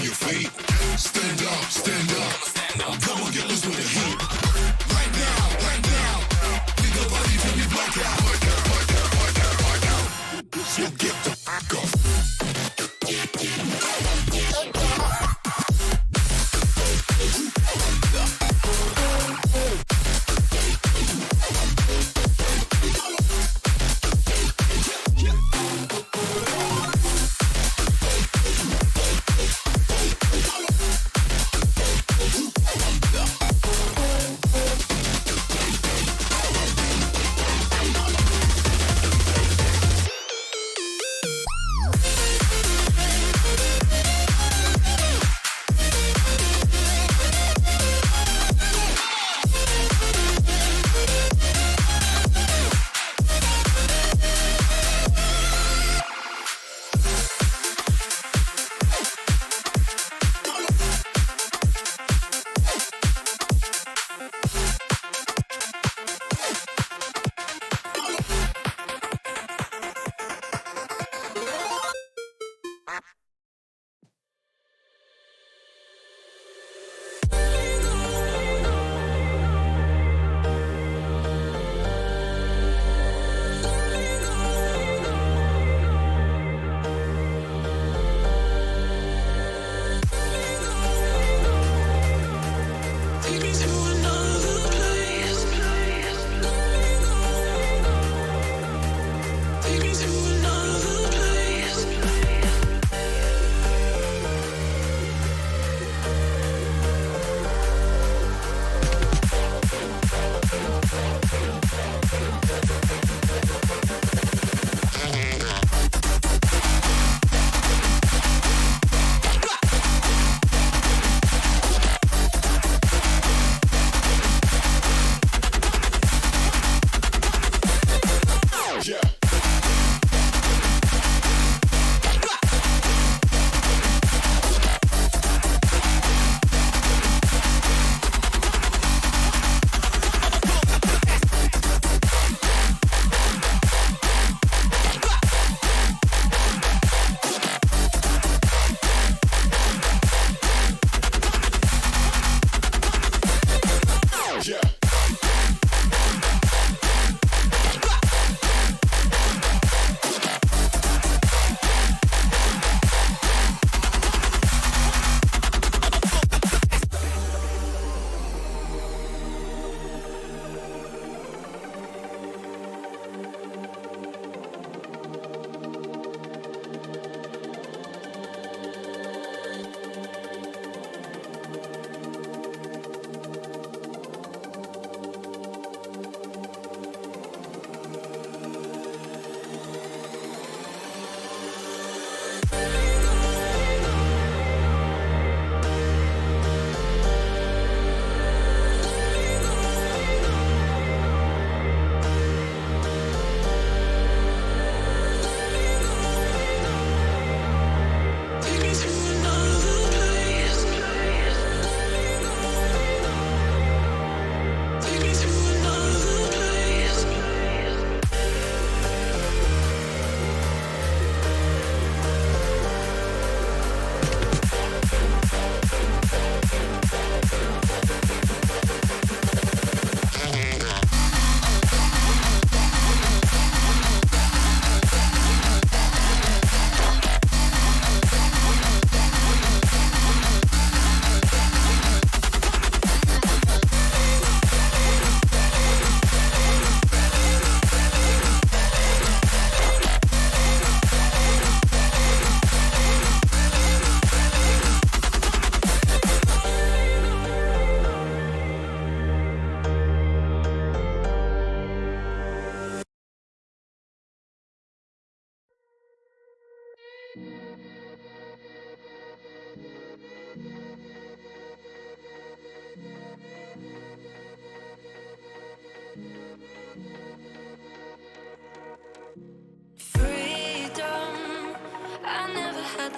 your feet. Stand up, stand up, stand up. Come on, get loose with the heat. Right now, leave the body till you black out. Black out. So get the fuck up.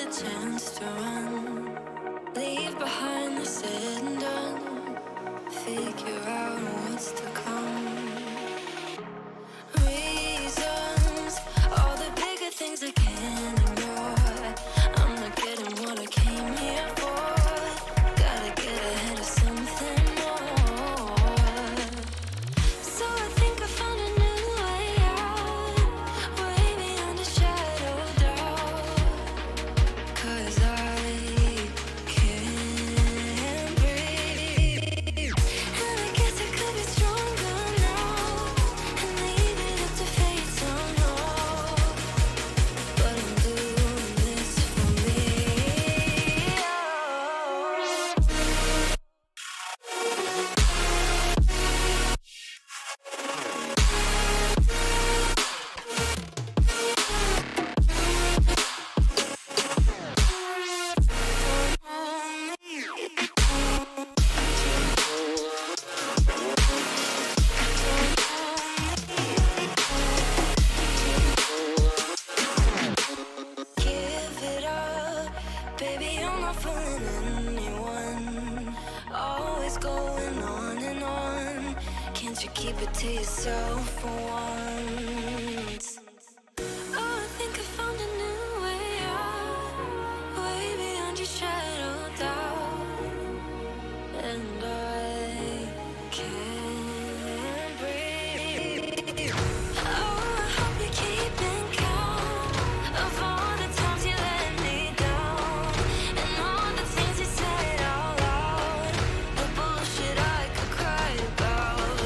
the chance to run, leave behind the said and done, figure out what's to come. Reasons, all the bigger things I can't ignore. I'm not getting what I came here for. I'm not fooling anyone. Always going on and on. Can't you keep it to yourself for once? Oh, I think I found a new way out, way beyond your shadow doubt. And I can't breathe. Oh, I hope you're keeping count of all the times you let me down, and all the things you said out loud, the bullshit I could cry about.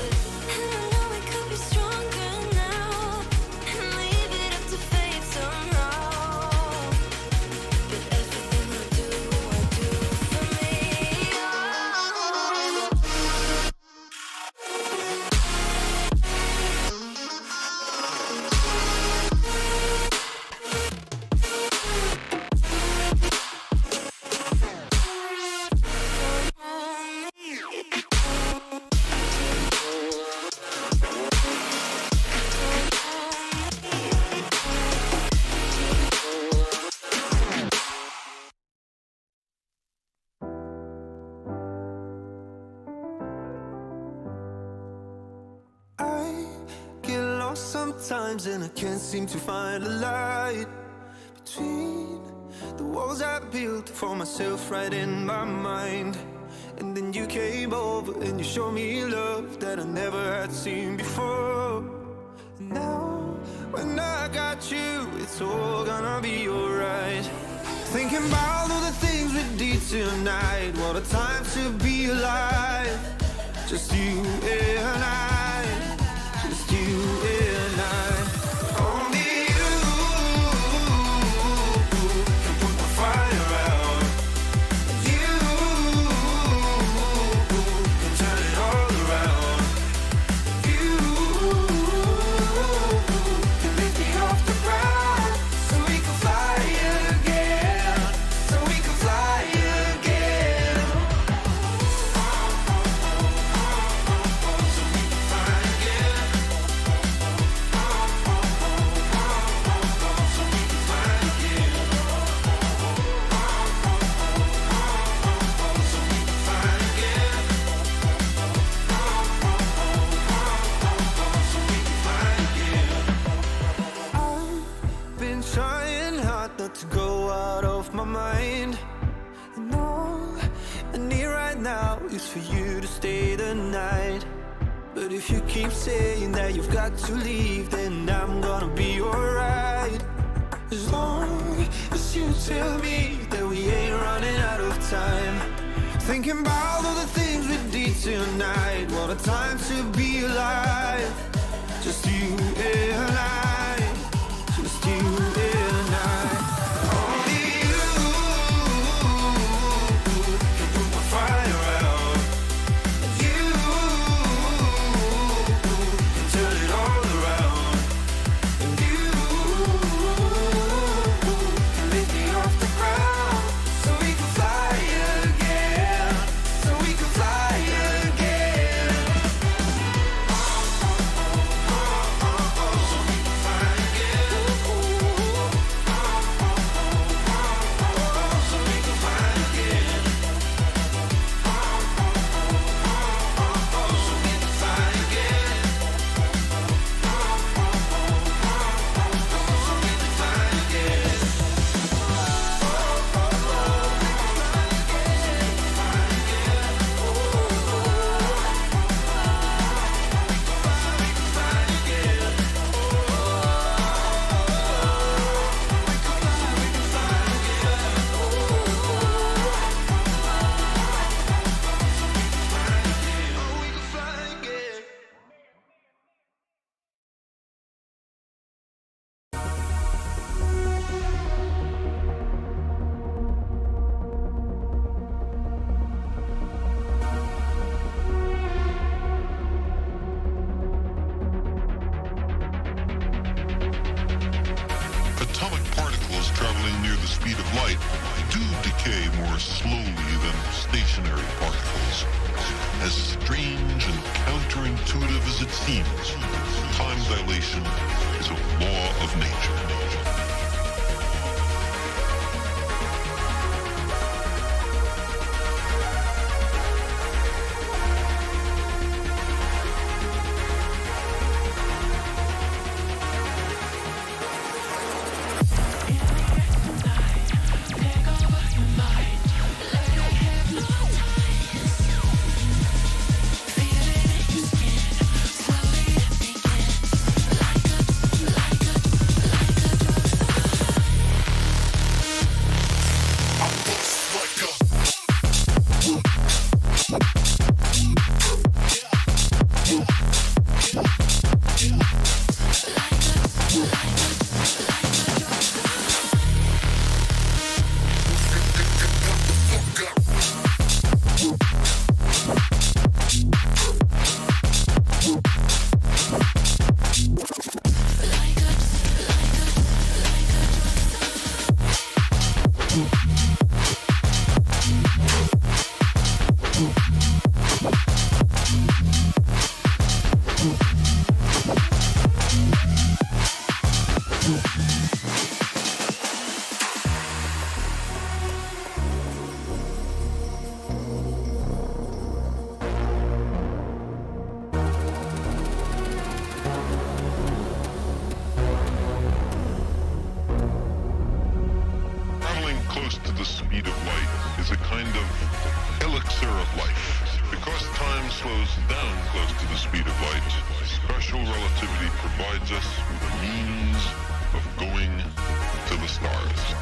And I know we could be stronger now, and leave it up to fate somehow. But everything I do for me. Oh. I get lost sometimes and I can't seem to find a light between the walls I built for myself right in my mind. And then you came over and you showed me love that I never had seen before. And now when I got you, it's all gonna be alright. Thinking about all the things we did tonight, what a time to be alive. Just you and I, just you and I. Only you can put the fire out. You can turn it all around. You can lift me off the ground, so we can fly again, so we can fly again. I've been trying hard not to go out of my mind. And all I need right now is for you to stay the night. But if you keep saying that you've got to leave, then I'm gonna be alright. As long as you tell me that we ain't running out of time. Thinking about all the things we did tonight, what a time to be alive. Just you and I, just you and I. Only you can put my fire out. You can turn it all around. And you can lift me off the ground, so we can fly again, so we can fly again. kind of elixir of life. Because time slows down close to the speed of light, special relativity provides us with a means of going to the stars.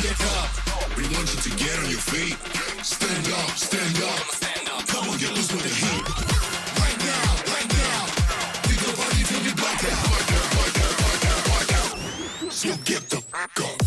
Get up. We want you to get on your feet. Stand up, stand up. Come on, get loose with the heat. Right now. Pick your body till you black out. So get the fuck up.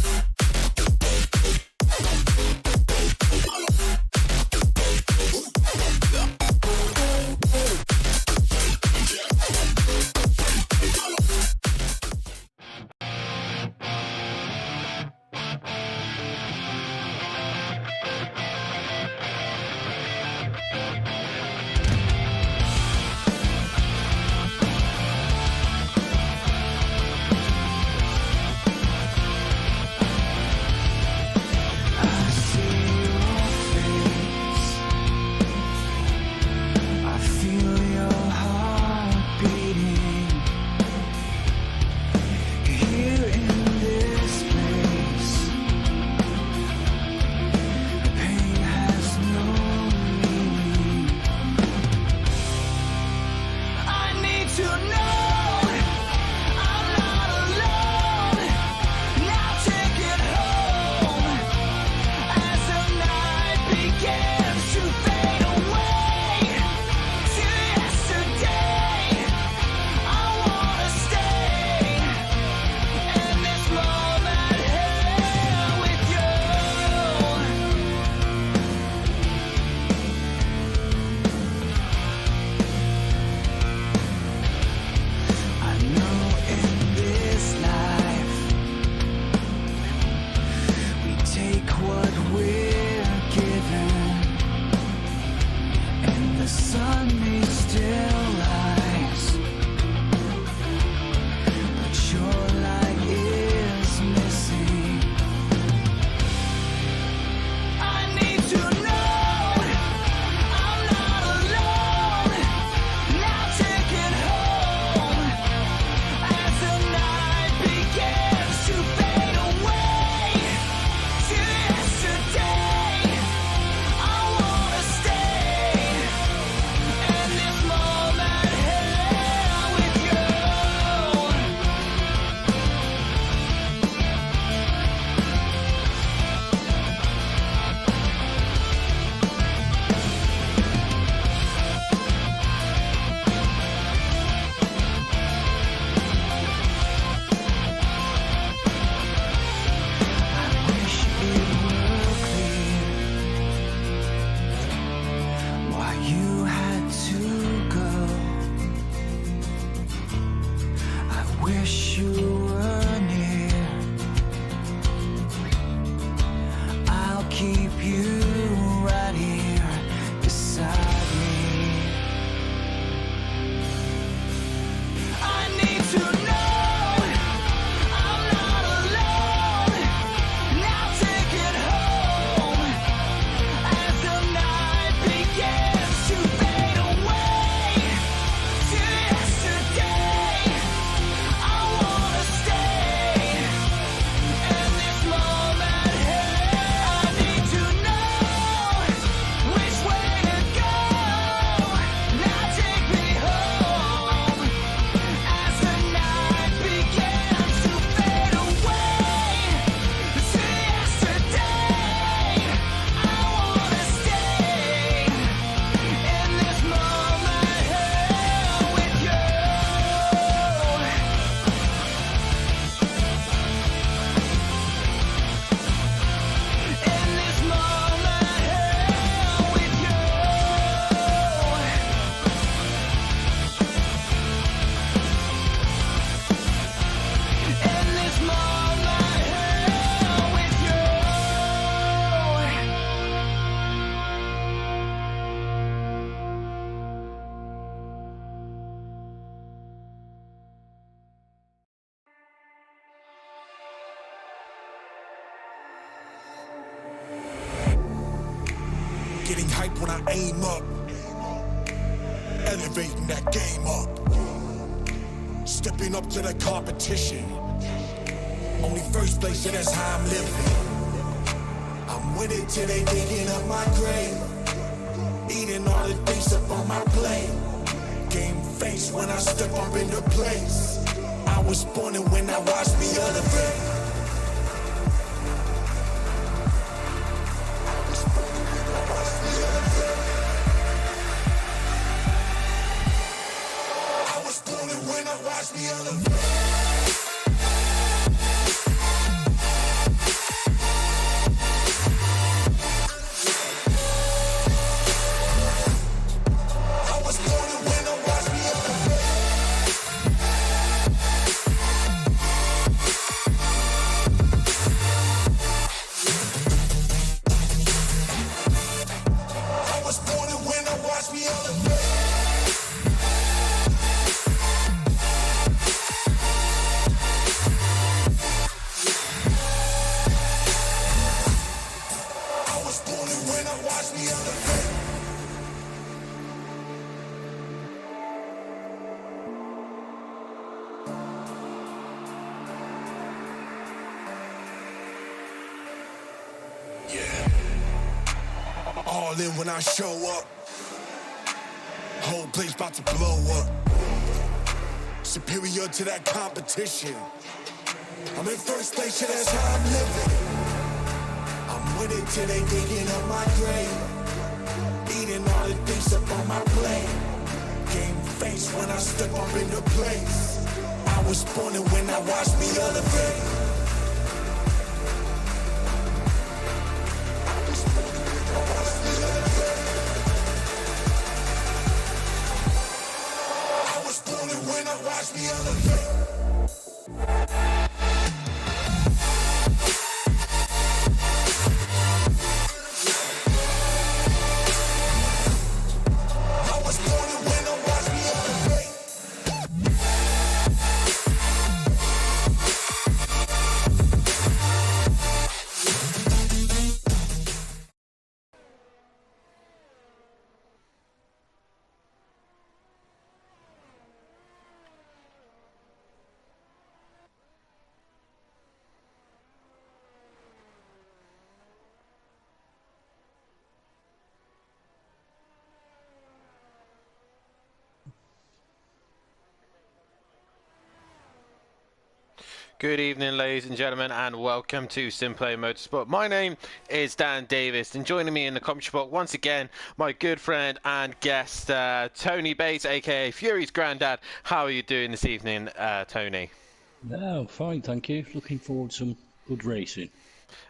wish you were near. I'll keep you right here beside me. I need to know I'm not alone. Now take it home as the night begins to fade away to yesterday. I wanna stay in this moment here. I need to know which way to go. Now take me home as the night begins to fade away to yesterday. I wanna stay in this moment here with you. In this moment here with you. In this moment here with you. Getting hype when I aim up. Elevating that game up. Stepping up to the competition. Only first place, and that's how I'm living. I'm with it till they digging up my grave. Eating all the things up on my plate. Game face when I step up into place. I was born and when I watched me elevate. I was born and when I watched me elevate. I was born and when I watched me elevate. I was born and when I watched me elevate. I was born and when I watched me elevate. Yeah. All in when I show up. Whole place about to blow up. Superior to that competition. I'm in first place, yeah, that's how I'm living. I'm with it till they digging up my grave. Eating all the things up on my plate. Game face when I step up into place. I was born and when I watched me elevate. I was born and when I watched me elevate. I was born and when I watched me elevate. I was born and when I watched me elevate. Good evening, ladies and gentlemen, and welcome to Simplay Motorsport. My name is Dan Davis, and joining me in the commentary box once again, my good friend and guest, Tony Bates, aka Fury's granddad. How are you doing this evening, Tony? No, fine, thank you. Looking forward to some good racing.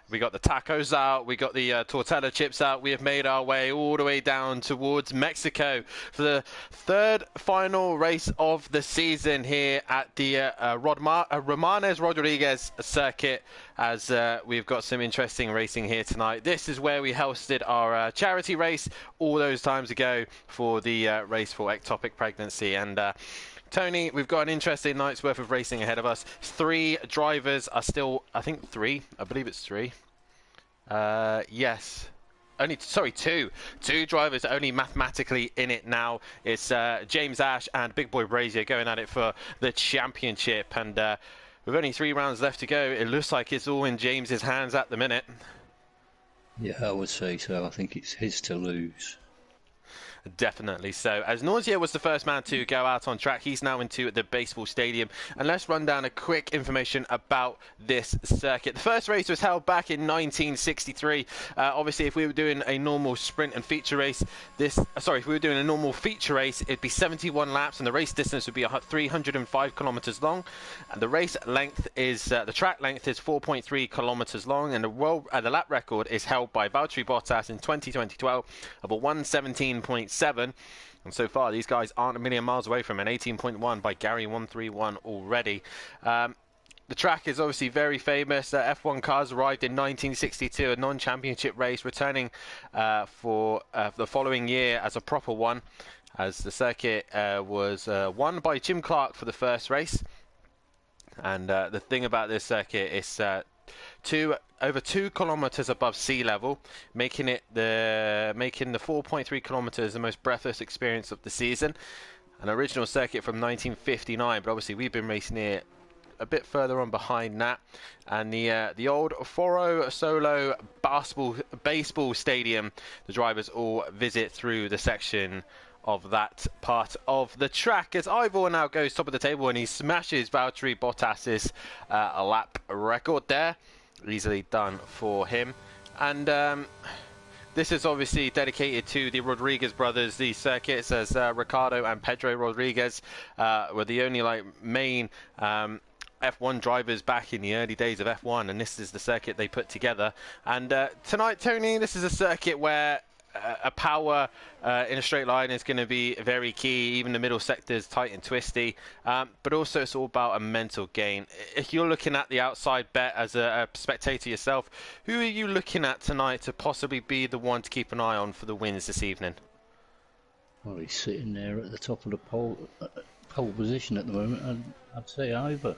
We got the tacos out, we got the tortilla chips out. We have made our way all the way down towards Mexico for the third final race of the season here at the Romanes Rodriguez circuit, as we've got some interesting racing here tonight. This is where we hosted our charity race all those times ago for the race for ectopic pregnancy. And Tony, we've got an interesting night's worth of racing ahead of us. 3 drivers are still, I believe it's 3. Yes. Two. 2 drivers only mathematically in it now. It's James Ash and Big Boy Brazier going at it for the championship. And with only 3 rounds left to go, it looks like it's all in James's hands at the minute. Yeah, I would say so. I think it's his to lose. Definitely so. As Nausea was the first man to go out on track, he's now into the baseball stadium. And let's run down a quick information about this circuit. The first race was held back in 1963. Obviously, if we were doing a normal sprint and feature race, if we were doing a normal feature race, it'd be 71 laps, and the race distance would be 305 kilometers long. And the race length is the track length is 4.3 kilometers long, and the lap record is held by Valtteri Bottas in 2012 of a 117.7. And so far these guys aren't a million miles away from an 18.1 by Gary 131 already. The track is obviously very famous. F1 cars arrived in 1962, a non-championship race, returning for the following year as a proper one, as the circuit was won by Jim Clark for the first race. And the thing about this circuit is over 2 kilometers above sea level, making the 4.3 kilometers the most breathless experience of the season. An original circuit from 1959, but obviously we've been racing here a bit further on behind that. And the old Foro Solo baseball stadium, the drivers all visit through the section of that part of the track, as Ivor now goes top of the table and he smashes Valtteri Bottas's lap record there. Easily done for him. And this is obviously dedicated to the Rodriguez brothers. These circuits, as Ricardo and Pedro Rodriguez were the only main F1 drivers back in the early days of F1, and this is the circuit they put together. And tonight, Tony, this is a circuit where a power in a straight line is going to be very key. Even the middle sector is tight and twisty, but also it's all about a mental gain. If you're looking at the outside bet as a spectator yourself, who are you looking at tonight to possibly be the one to keep an eye on for the wins this evening? Well, he's sitting there at the top of the pole position at the moment, and I'd say Ivor.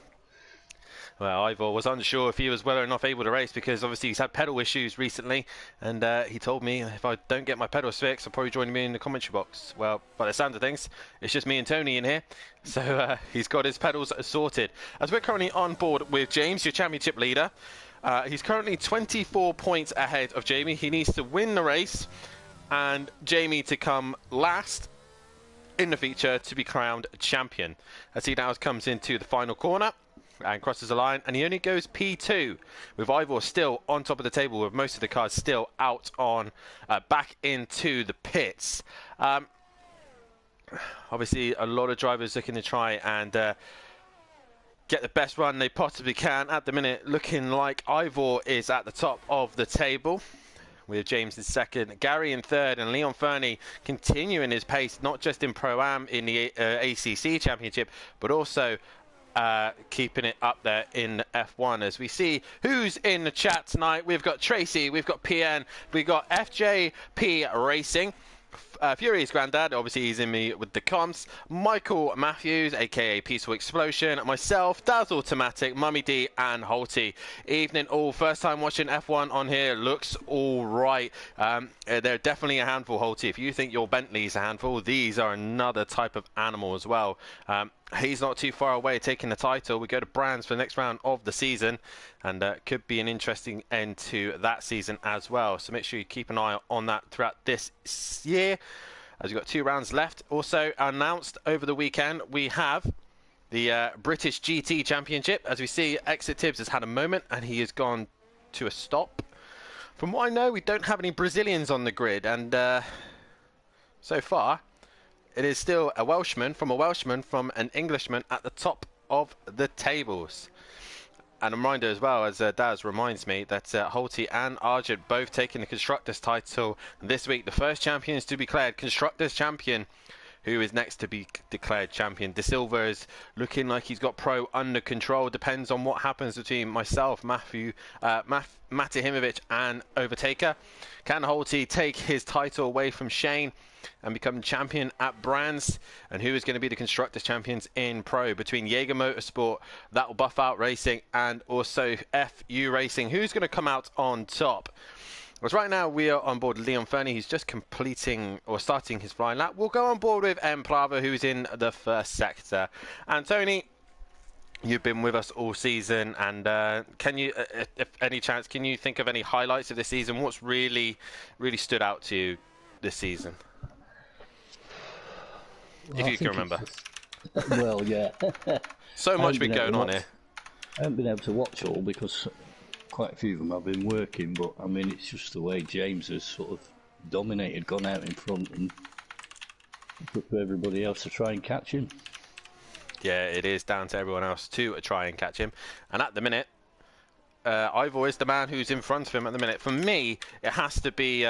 Well, Ivor was unsure if he was well enough able to race, because obviously he's had pedal issues recently, and he told me if I don't get my pedals fixed, I'll probably join me in the commentary box. Well, by the sound of things, it's just me and Tony in here, so he's got his pedals sorted. As we're currently on board with James, your championship leader, he's currently 24 points ahead of Jamie. He needs to win the race, and Jamie to come last in the feature to be crowned champion. As he now comes into the final corner and crosses the line, and he only goes P2, with Ivor still on top of the table, with most of the cars still out on back into the pits. Obviously a lot of drivers looking to try and get the best run they possibly can. At the minute, looking like Ivor is at the top of the table, with James in second, Gary in third, and Leon Fernie continuing his pace, not just in Pro-Am in the ACC Championship, but also keeping it up there in F1. As we see who's in the chat tonight, we've got Tracy, we've got PN, we've got FJP Racing, Fury's granddad, obviously he's in me with the comms, Michael Matthews, aka Peaceful Explosion, myself, Daz Automatic, Mummy D, and Holty. Evening all, first time watching F1 on here, looks all right. They're definitely a handful, Holty. If you think your Bentley's a handful, these are another type of animal as well. He's not too far away taking the title. We go to Brands for the next round of the season, and could be an interesting end to that season as well. So make sure you keep an eye on that throughout this year, as we've got 2 rounds left. Also announced over the weekend, we have the British GT Championship. As we see, Exit Tibbs has had a moment, and he has gone to a stop. From what I know, we don't have any Brazilians on the grid, and so far, it is still a Welshman from an Englishman at the top of the tables. And a reminder as well, as Daz reminds me, that Holty and Argent both taking the Constructors title this week. The first champions to be declared Constructors champion. Who is next to be declared champion? De Silva is looking like he's got Pro under control. Depends on what happens between myself, Mathew, Matahimovic and Overtaker. Can Holty take his title away from Shane and become champion at Brands? And who is going to be the Constructors champions in Pro between Jaeger Motorsport, that will buff out Racing, and also FU Racing? Who's going to come out on top? Because right now we are on board Leon Fernie, who's just completing or starting his flying lap. We'll go on board with M. Plava, who's in the first sector. And Tony, you've been with us all season, and can you, if any chance, can you think of any highlights of this season? What's really stood out to you this season? If you can remember. Well, yeah. So much been going on here. I haven't been able to watch all because quite a few of them I've been working, but I mean, it's just the way James has sort of dominated, gone out in front and put to everybody else to try and catch him. Yeah, it is down to everyone else to try and catch him. And at the minute, Ivor is the man who's in front of him at the minute. For me, it has to be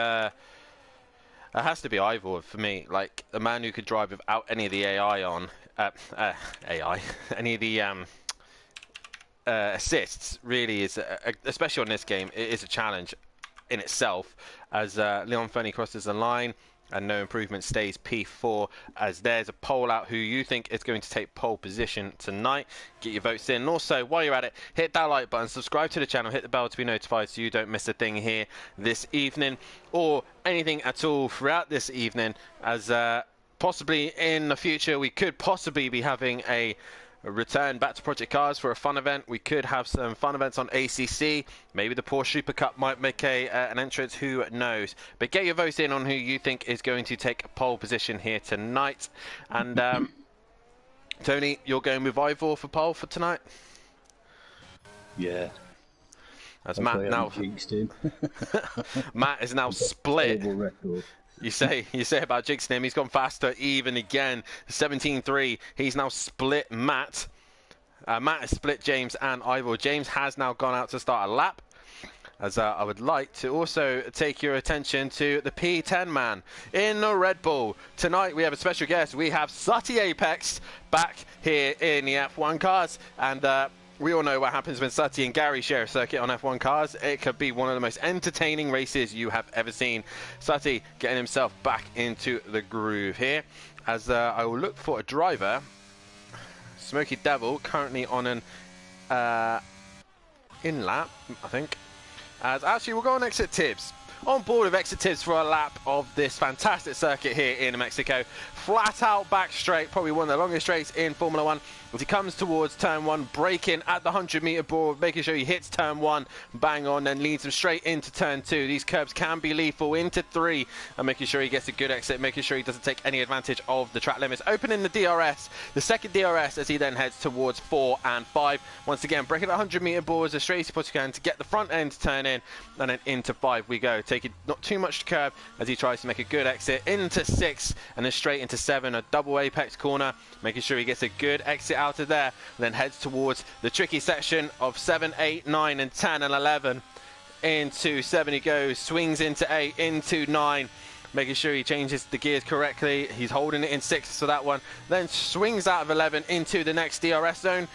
Ivor for me. Like, the man who could drive without any of the AI on, any of the assists really is, especially on this game, it is a challenge in itself. As Leon Fernie crosses the line and no improvement stays P4, as there's a poll out who you think is going to take pole position tonight. Get your votes in. And also, while you're at it, hit that like button, subscribe to the channel, hit the bell to be notified so you don't miss a thing here this evening or anything at all throughout this evening, as possibly in the future we could possibly be having a return back to Project Cars for a fun event. We could have some fun events on ACC. Maybe the Porsche Super Cup might make an entrance. Who knows? But get your votes in on who you think is going to take a pole position here tonight. And Tony, you're going with Ivor for pole for tonight? Yeah. As Matt now jinxed him. Matt is now split. Terrible record. You say about jinxing him, he's gone faster even again. 17-3. He's now split Matt. Matt has split James and Ivor. James has now gone out to start a lap. As I would like to also take your attention to the P10 man in the Red Bull. Tonight we have a special guest. We have Sutty Apex back here in the F1 cars. And we all know what happens when Sutty and Gary share a circuit on F1 cars. It could be one of the most entertaining races you have ever seen. Sutty getting himself back into the groove here. As I will look for a driver. Smoky Devil currently on an in lap, I think. As actually we'll go on Exit Tips. On board with Exit Tips for a lap of this fantastic circuit here in Mexico. Flat out back straight, probably one of the longest straights in Formula 1. As he comes towards turn 1, braking at the 100-meter board, making sure he hits turn 1, bang on, then leads him straight into turn 2. These curbs can be lethal into 3, and making sure he gets a good exit, making sure he doesn't take any advantage of the track limits. Opening the DRS, the second DRS, as he then heads towards 4 and 5. Once again, braking at 100-meter boards as straight as he possibly can to get the front end to turn in, and then into 5 we go. Taking not too much to curb as he tries to make a good exit into 6, and then straight into 7, a double apex corner, making sure he gets a good exit out of there, and then heads towards the tricky section of 7, 8, 9 and 10 and 11. Into 7 he goes, swings into 8, into 9, making sure he changes the gears correctly. He's holding it in 6 for that one, then swings out of 11 into the next DRS zone,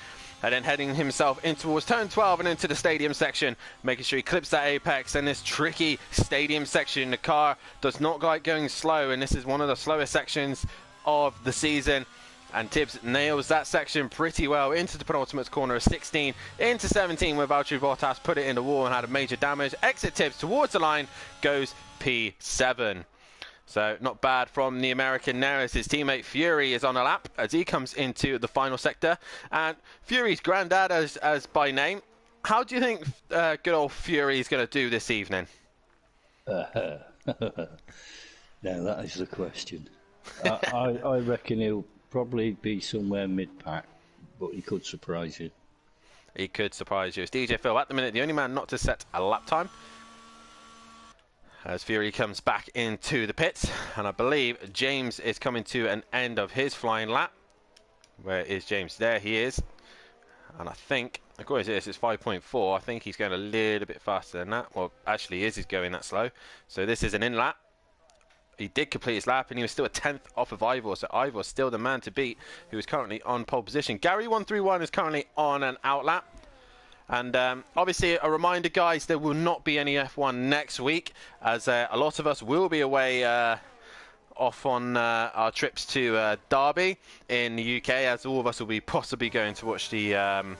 and then heading himself in towards turn 12 and into the stadium section, making sure he clips that apex. And this tricky stadium section, the car does not like going slow, and this is one of the slowest sections of the season. And Tibbs nails that section pretty well into the penultimate corner of 16, into 17 where Valtteri Bottas put it in the wall and had a major damage. Exit Tibbs towards the line, goes P7. So not bad from the American there, as his teammate Fury is on a lap as he comes into the final sector. And Fury's granddad as by name. How do you think good old Fury is going to do this evening? Now that is the question. I reckon he'll probably be somewhere mid-pack, but he could surprise you. He could surprise you. It's DJ Phil at the minute, the only man not to set a lap time. As Fury comes back into the pits, and I believe James is coming to an end of his flying lap. Where is James? There he is. And I think, according to this, it's 5.4. I think he's going a little bit faster than that. Well, actually, he's going that slow. So this is an in lap. He did complete his lap, and he was still a 10th off of Ivor. So Ivor's still the man to beat, who is currently on pole position. Gary 131 is currently on an out lap. And obviously, a reminder, guys, there will not be any F1 next week, as a lot of us will be away off on our trips to Derby in the UK, as all of us will be possibly going to watch the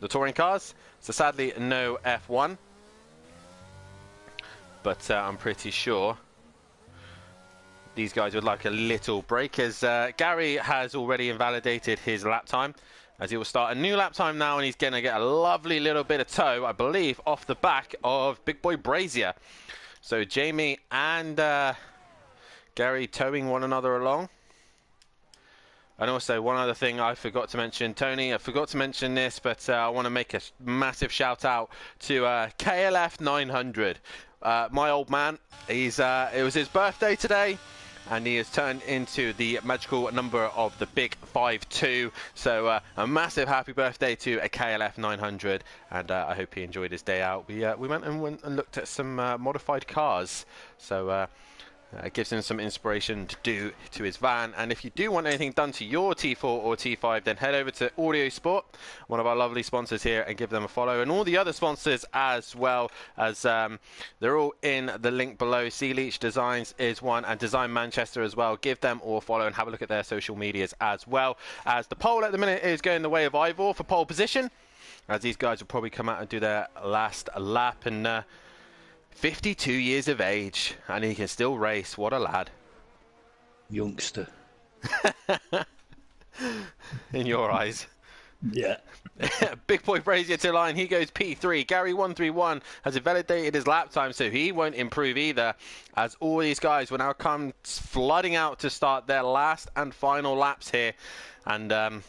touring cars. So sadly, no F1. But I'm pretty sure these guys would like a little break, as Gary has already invalidated his lap time, as he will start a new lap time now, and he's going to get a lovely little bit of tow, I believe, off the back of Big Boy Brazier. So Jamie and Gary towing one another along. And also, one other thing I forgot to mention, Tony, I forgot to mention this, but I want to make a massive shout out to KLF 900. My old man, it was his birthday today, and he has turned into the magical number of the big 5-2. So a massive happy birthday to a KLF 900, and I hope he enjoyed his day out. We went and looked at some modified cars, so it gives him some inspiration to do to his van. And if you do want anything done to your T4 or T5, then head over to Audio Sport, one of our lovely sponsors here, and give them a follow. And all the other sponsors as well, as they're all in the link below. Sea Leech Designs is one, and Design Manchester as well. Give them all a follow and have a look at their social medias as well. As the pole at the minute is going the way of Ivor for pole position, as these guys will probably come out and do their last lap. And 52 years of age, and he can still race. What a lad. Youngster. In your eyes. Yeah. Big Boy Brazier to line. He goes P3. Gary 131 has invalidated his lap time, so he won't improve either, as all these guys will now come flooding out to start their last and final laps here. And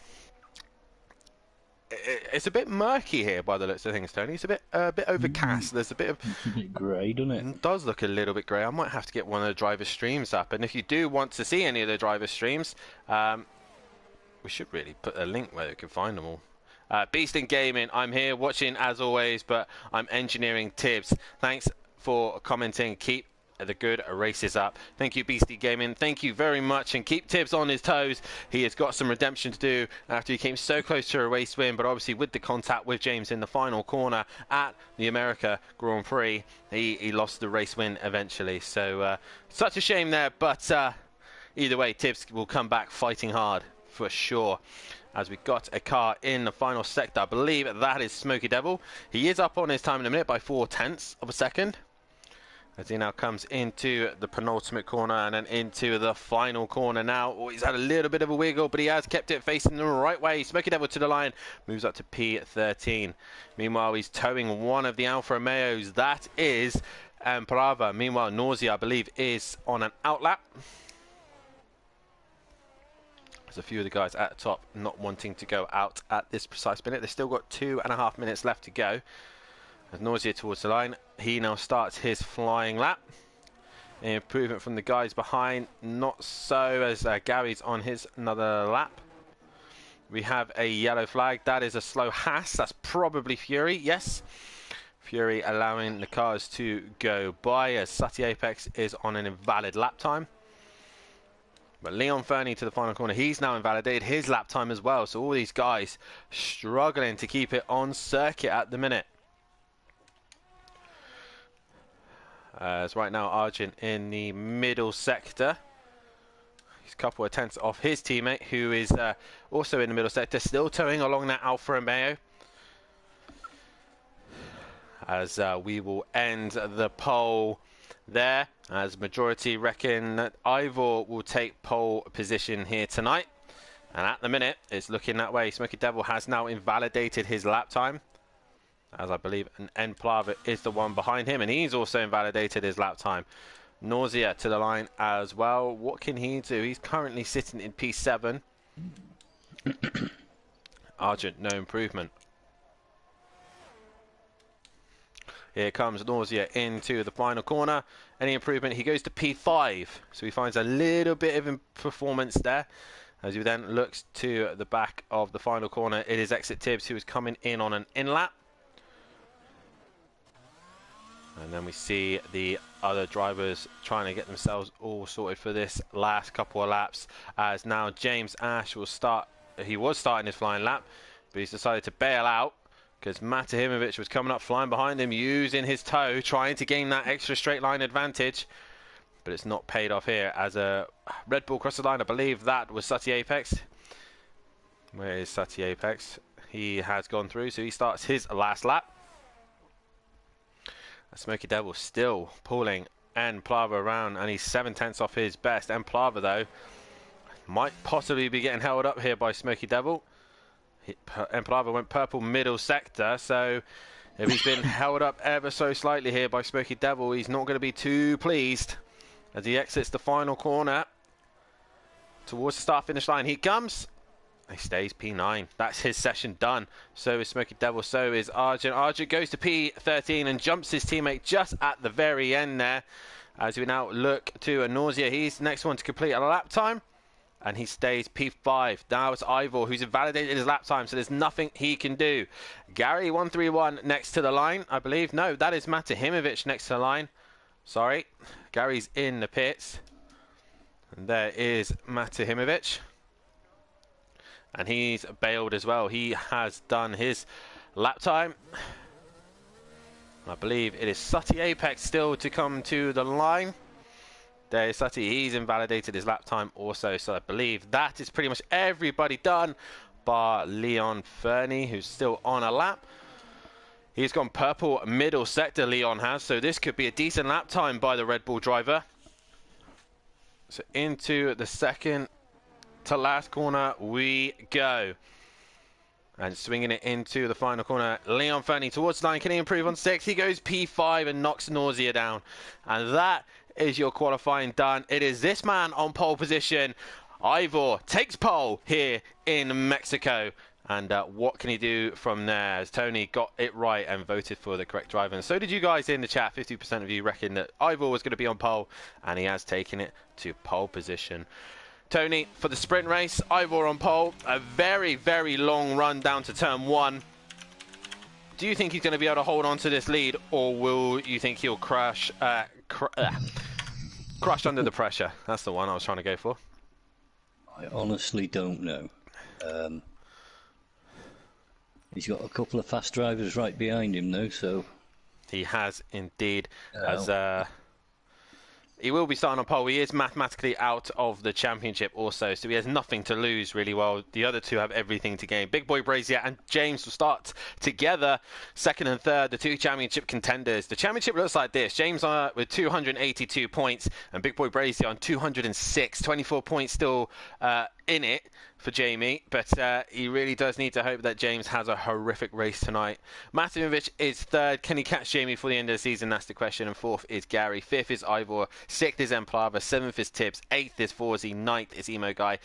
it's a bit murky here by the looks of things, Tony. It's a bit overcast. There's a bit of... It's a bit grey, doesn't it? It does look a little bit grey. I might have to get one of the driver streams up. And if you do want to see any of the driver streams, we should really put a link where you can find them all. Beast in Gaming, I'm here watching as always, but I'm engineering Tibbs. Thanks for commenting. Keep the good races up. Thank you, Beastie Gaming. Thank you very much, and keep Tibbs on his toes. He has got some redemption to do after he came so close to a race win, but obviously with the contact with James in the final corner at the America Grand Prix, he lost the race win eventually. So such a shame there, but either way, Tibbs will come back fighting hard for sure. As we got a car in the final sector, I believe that is Smoky Devil. He is up on his time in a minute by 0.4 of a second, as he now comes into the penultimate corner and then into the final corner now. Oh, he's had a little bit of a wiggle, but he has kept it facing the right way. Smoky Devil to the line, moves up to P13. Meanwhile, he's towing one of the Alfa Romeos. That is Brava. Meanwhile, Nausea, I believe, is on an outlap. There's a few of the guys at the top not wanting to go out at this precise minute. They've still got 2.5 minutes left to go. As Nausea towards the line, he now starts his flying lap. Improvement from the guys behind, not so, as Gary's on his another lap. We have a yellow flag. That is a slow Haas. That's probably Fury. Yes, Fury allowing the cars to go by, as Sutty Apex is on an invalid lap time. But Leon Fernie to the final corner. He's now invalidated his lap time as well. So all these guys struggling to keep it on circuit at the minute. As right now, Argent in the middle sector. He's a couple of tenths off his teammate, who is also in the middle sector, still towing along that Alfa Romeo. As we will end the poll there, as majority reckon that Ivor will take pole position here tonight. And at the minute, it's looking that way. Smoky Devil has now invalidated his lap time, as I believe an N-Plava is the one behind him, and he's also invalidated his lap time. Nausea to the line as well. What can he do? He's currently sitting in P7. Argent, no improvement. Here comes Nausea into the final corner. Any improvement? He goes to P5. So he finds a little bit of performance there. As he then looks to the back of the final corner, it is Exit Tibbs who is coming in on an in-lap. And then we see the other drivers trying to get themselves all sorted for this last couple of laps, as now James Ash will start. He was starting his flying lap, but he's decided to bail out because Mathew was coming up flying behind him, using his toe, trying to gain that extra straight line advantage. But it's not paid off here as a Red Bull crossed the line. I believe that was Sutty Apex. Where is Sutty Apex? He has gone through, so he starts his last lap. Smoky Devil still pulling Plava around, and he's 7/10 off his best. Plava, though, might possibly be getting held up here by Smoky Devil. Plava went purple middle sector, so if he's been held up ever so slightly here by Smoky Devil, he's not going to be too pleased as he exits the final corner towards the start-finish line. He comes. He stays P9. That's his session done. So is Smoky Devil. So is Arjun. Arjun goes to P13 and jumps his teammate just at the very end there. As we now look to a Nausea. He's the next one to complete a lap time. And he stays P5. Now it's Ivor who's invalidated his lap time. So there's nothing he can do. Gary 131 next to the line, I believe. No, that is Matahimovic next to the line. Sorry. Gary's in the pits. And there is Matahimovic. And he's bailed as well. He has done his lap time. I believe it is Sutty Apex still to come to the line. There is Sutty. He's invalidated his lap time also. So I believe that is pretty much everybody done bar Leon Fernie, who's still on a lap. He's gone purple middle sector, Leon has. So this could be a decent lap time by the Red Bull driver. So into the second to last corner we go. And swinging it into the final corner, Leon Fernie towards the line. Can he improve on 6? He goes P5 and knocks Nausea down. And that is your qualifying done. It is this man on pole position. Ivor takes pole here in Mexico. And what can he do from there? As Tony got it right and voted for the correct driver. And so did you guys in the chat. 50% of you reckon that Ivor was going to be on pole. And he has taken it to pole position. Tony, for the sprint race, Ivor on pole. A very, very long run down to turn 1. Do you think he's going to be able to hold on to this lead? Or will you think he'll crash under the pressure? That's the one I was trying to go for. I honestly don't know. He's got a couple of fast drivers right behind him though, so... He has indeed. He will be starting on pole. He is mathematically out of the championship also, so he has nothing to lose really, while the other two have everything to gain. Big Boy Brazier and James will start together, second and third, the two championship contenders. The championship looks like this. James with 282 points and Big Boy Brazier on 206. 24 points still in it for Jamie, but he really does need to hope that James has a horrific race tonight. Matimovic is third. Can he catch Jamie for the end of the season? That's the question. And fourth is Gary. Fifth is Ivor. Sixth is Plava. Seventh is Tibbs. Eighth is Forzy. Ninth is Emo Guy.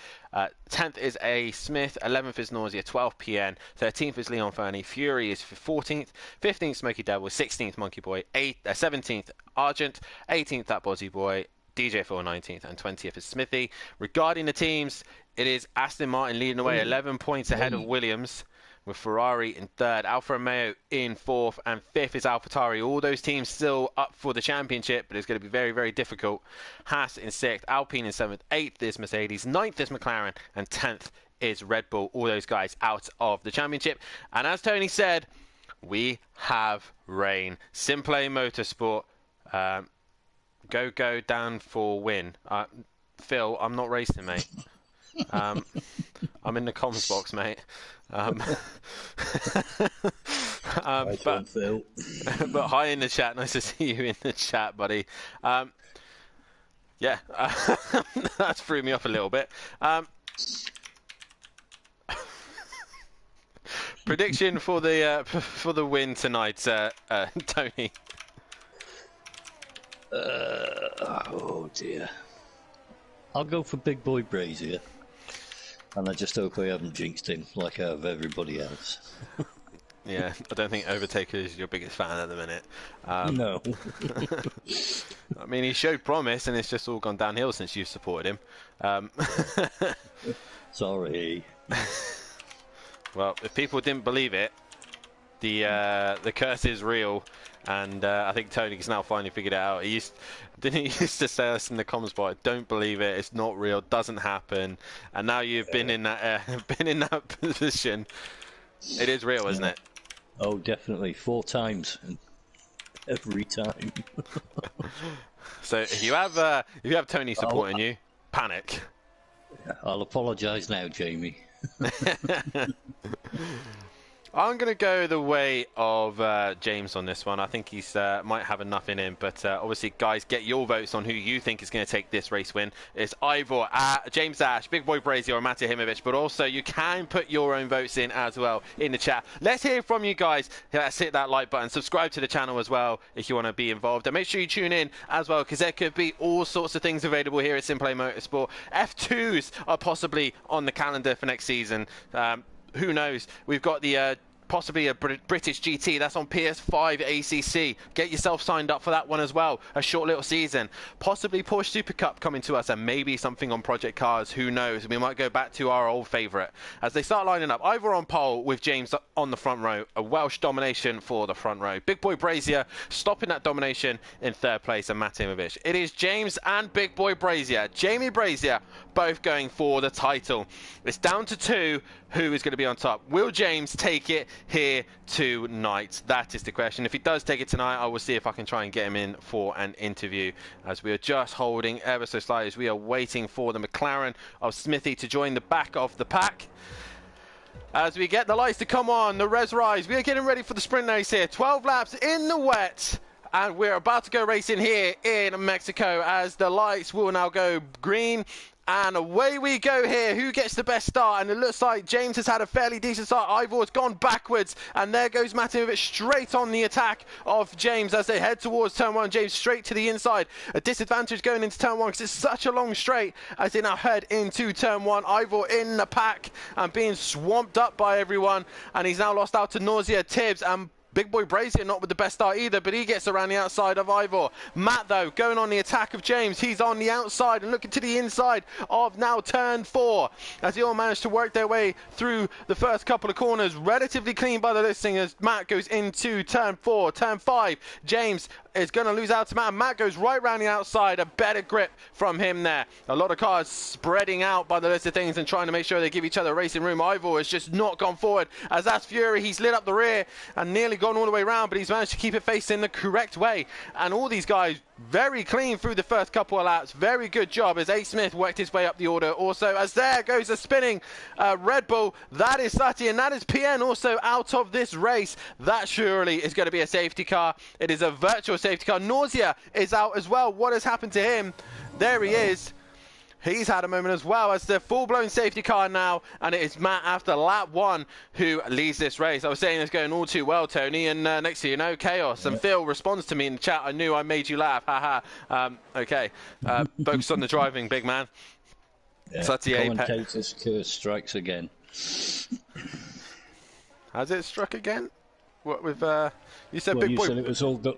10th is A. Smith. 11th is Nausea. 12th PN. 13th is Leon Fernie. Fury is 14th. 15th Smoky Devil. 16th Monkey Boy. 17th Argent. 18th That Bozzy Boy. DJ for 19th and 20th is Smithy. Regarding the teams, it is Aston Martin leading the way, 11 points ahead of Williams, with Ferrari in third, Alfa Romeo in fourth, and fifth is AlphaTauri. All those teams still up for the championship, but it's going to be very, very difficult. Haas in sixth, Alpine in seventh, eighth is Mercedes, ninth is McLaren, and 10th is Red Bull. All those guys out of the championship. And as Tony said, we have rain. Simplay Motorsport. Go down for win. Phil, I'm not racing, mate. I'm in the comms box, mate. But hi in the chat. Nice to see you in the chat, buddy. Yeah, that threw me off a little bit. Prediction for the win tonight, Tony. Oh dear. I'll go for Big Boy Brazier. And I just hope I haven't jinxed him like I have everybody else. Yeah, I don't think Overtaker is your biggest fan at the minute. No. I mean, he showed promise and it's just all gone downhill since you've supported him. Sorry. Well, if people didn't believe it, the curse is real, and I think Tony's now finally figured it out. Didn't he used to say us in the comments, but don't believe it. It's not real. Doesn't happen. And now you've been in that position. It is real, isn't it? Oh, definitely. 4 times. Every time. So if you have Tony supporting you, panic. I'll apologise now, Jamie. I'm going to go the way of James on this one. I think he's might have enough in him. But obviously, guys, get your votes on who you think is going to take this race win. It's Ivor, James Ash, Big Boy Brazier, or Mathew. But also, you can put your own votes in as well in the chat. Let's hear from you guys. Let's hit that like button. Subscribe to the channel as well if you want to be involved. And make sure you tune in as well, because there could be all sorts of things available here at Simplay Motorsport. F2s are possibly on the calendar for next season. Who knows? We've got the possibly a British GT that's on PS5 ACC. Get yourself signed up for that one as well. A short little season. Possibly Porsche Super Cup coming to us, and maybe something on Project Cars. Who knows? We might go back to our old favourite as they start lining up. Ivor on pole with James on the front row. A Welsh domination for the front row. Big Boy Brazier stopping that domination in 3rd place, and Matt Timovic. It is James and Big Boy Brazier. Jamie Brazier both going for the title. It's down to 2 who is going to be on top. Will James take it here tonight? That is the question. If he does take it tonight, I will see if I can try and get him in for an interview, as we are just holding ever so slightly as we are waiting for the McLaren of Smithy to join the back of the pack. As we get the lights to come on, the res rise, we are getting ready for the sprint race here. 12 laps in the wet. And we're about to go racing here in Mexico, as the lights will now go green. And away we go here. Who gets the best start? And it looks like James has had a fairly decent start. Ivor's gone backwards. And there goes Mathew straight on the attack of James as they head towards turn 1. James straight to the inside. A disadvantage going into turn 1 because it's such a long straight as they now head into turn 1. Ivor in the pack and being swamped up by everyone. And he's now lost out to Nausea, Tibbs, and Big Boy Brazier not with the best start either, but he gets around the outside of Ivor. Matt, though, going on the attack of James. He's on the outside and looking to the inside of now turn 4, as they all managed to work their way through the first couple of corners. Relatively clean by the listing as Matt goes into turn 4. Turn 5, James is going to lose out to Matt. Matt goes right round the outside. A better grip from him there. A lot of cars spreading out by the list of things and trying to make sure they give each other racing room. Ivor has just not gone forward, as that's Fury. He's lit up the rear and nearly gone all the way around, but he's managed to keep it facing the correct way. And all these guys very clean through the first couple of laps. Very good job as A. Smith worked his way up the order. Also, as there goes a spinning Red Bull. That is Sutty, and that is PN also out of this race. That surely is going to be a safety car. It is a virtual safety car. Nausea is out as well. What has happened to him? There he is. He's had a moment as well as the full-blown safety car now, and it is Matt after lap 1 who leads this race. I was saying it's going all too well, Tony, and next thing you know, chaos. And Phil responds to me in the chat, I knew I made you laugh, haha. Okay, focus on the driving, big man. Yeah, Sutty Commentators curse strikes again. Has it struck again? What with you said Well, Big Boy?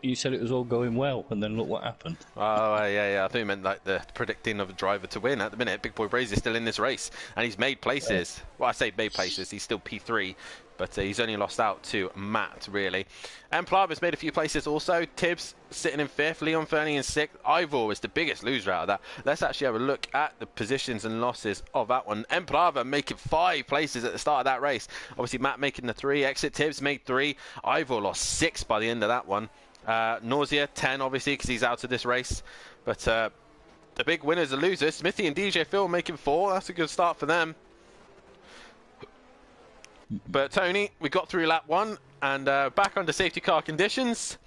you said it was all going well, and then look what happened. Oh, yeah. I think you meant like the predicting of a driver to win. At the minute, Big Boy Brazier is still in this race, and he's made places. Well, I say made places. He's still P3, but he's only lost out to Matt, really. And Plava's made a few places also. Tibbs sitting in 5th, Leon Fernie in 6th. Ivor is the biggest loser out of that. Let's actually have a look at the positions and losses of that one. Emplava making 5 places at the start of that race. Obviously, Matt making the 3. Exit Tibbs made 3. Ivor lost 6 by the end of that one. Nausea 10, obviously, because he's out of this race. But the big winners and losers, Smithy and DJ Phil making 4. That's a good start for them. But Tony, we got through lap 1 and back under safety car conditions.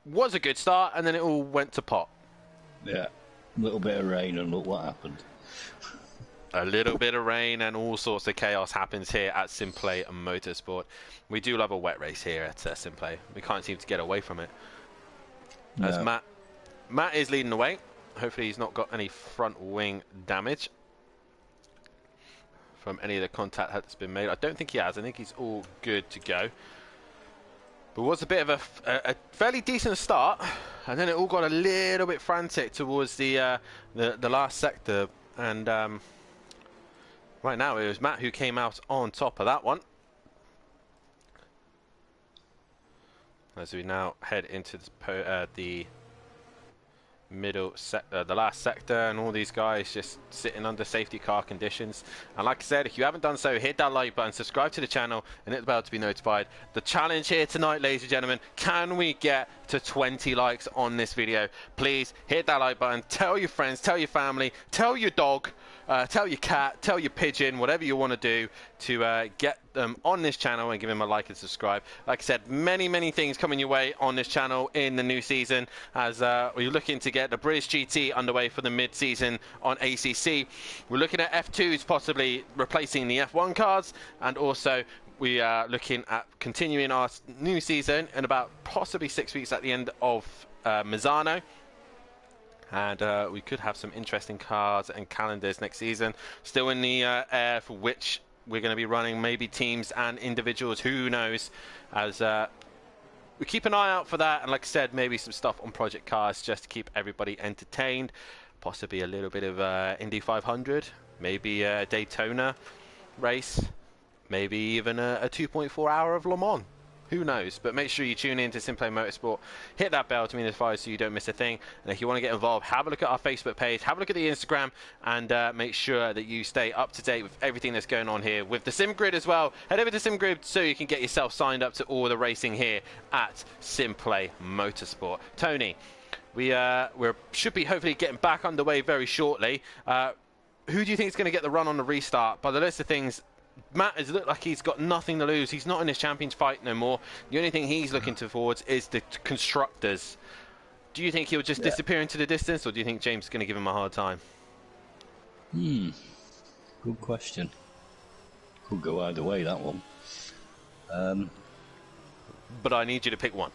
Was a good start, and then it all went to pot. Yeah, a little bit of rain, and look what happened. A little bit of rain and all sorts of chaos happens here at Simplay Motorsport. We do love a wet race here at Simplay. We can't seem to get away from it. No. As Matt is leading the way. Hopefully he's not got any front wing damage from any of the contact that's been made. I don't think he has. I think he's all good to go. But it was a bit of a fairly decent start, and then it all got a little bit frantic towards the last sector, and Right now, it was Matt who came out on top of that one. As we now head into the the last sector, and all these guys just sitting under safety car conditions. And like I said, if you haven't done so, hit that like button, subscribe to the channel, and hit the bell to be notified. The challenge here tonight, ladies and gentlemen, can we get to 20 likes on this video? Please hit that like button, tell your friends, tell your family, tell your dog, tell your cat, tell your pigeon, whatever you want to do to get them on this channel and give them a like and subscribe. Like I said, many things coming your way on this channel in the new season, as we're looking to get the British GT underway for the mid-season on ACC. We're looking at F2s possibly replacing the F1 cars, and also we are looking at continuing our new season in about possibly 6 weeks at the end of Misano. And we could have some interesting cars and calendars next season. Still in the air for which we're going to be running, maybe teams and individuals, who knows, as we keep an eye out for that. And like I said, maybe some stuff on Project Cars just to keep everybody entertained. Possibly a little bit of Indy 500, maybe a Daytona race, maybe even a 2.4 hour of Le Mans. Who knows? But make sure you tune in to Simplay Motorsport. Hit that bell to be notified so you don't miss a thing. And if you want to get involved, have a look at our Facebook page, have a look at the Instagram, and make sure that you stay up to date with everything that's going on here with the Sim Grid as well. Head over to Sim Grid so you can get yourself signed up to all the racing here at Simplay Motorsport. Tony, we should be hopefully getting back underway very shortly. Who do you think is going to get the run on the restart? By the list of things, Matt has looked like he's got nothing to lose. He's not in this champions fight no more. The only thing he's looking towards is the constructors. Do you think he'll just disappear into the distance, or do you think James is going to give him a hard time? Good question. Could go either way, that one. But I need you to pick one.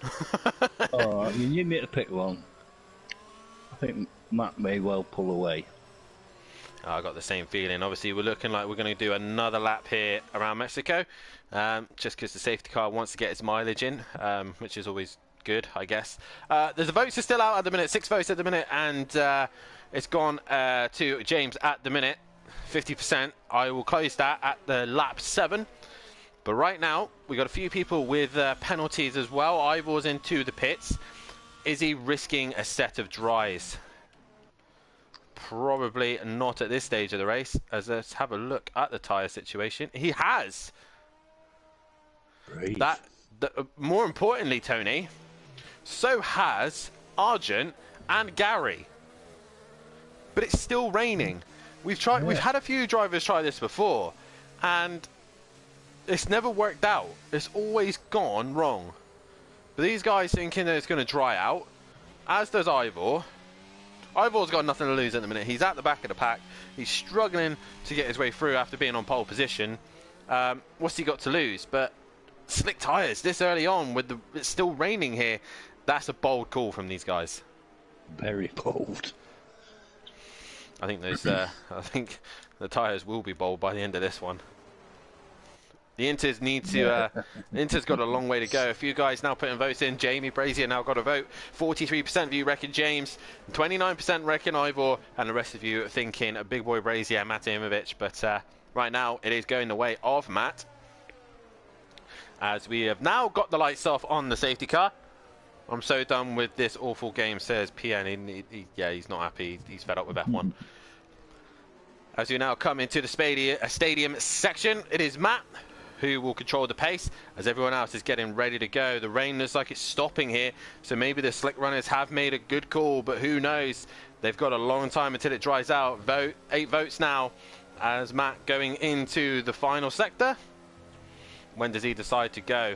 Alright, you need me to pick one. I think Matt may well pull away. I got the same feeling. Obviously, we're looking like we're going to do another lap here around Mexico, just because the safety car wants to get its mileage in, which is always good, I guess. The votes are still out at the minute, 6 votes at the minute, and it's gone to James at the minute, 50%. I will close that at the lap 7. But right now, we got a few people with penalties as well. Ivor's into the pits. Is he risking a set of dries? Probably not at this stage of the race, as let's have a look at the tyre situation. He has. That more importantly, Tony, so has Argent and Gary. But it's still raining. We've had a few drivers try this before, and it's never worked out. It's always gone wrong. But these guys thinking that it's going to dry out, as does Ivor. Ivor's got nothing to lose at the minute. He's at the back of the pack. He's struggling to get his way through after being on pole position. What's he got to lose? But slick tyres this early on, with it's still raining here. That's a bold call from these guys. Very bold. I think I think the tyres will be bold by the end of this one. The Inters need to. Inter's got a long way to go. A few guys now putting votes in. Jamie Brazier now got a vote. 43% of you reckon James, 29% reckon Ivor, and the rest of you are thinking a big boy Brazier, Mathew. But right now it is going the way of Matt, as we have now got the lights off on the safety car. I'm so done with this awful game, says PN. Yeah, he's not happy. He's fed up with F1. As we now come into the stadium section, it is Matt who will control the pace, as everyone else is getting ready to go. The rain looks like it's stopping here, so maybe the slick runners have made a good call, but who knows? They've got a long time until it dries out. 8 votes now, as Matt going into the final sector. When does he decide to go?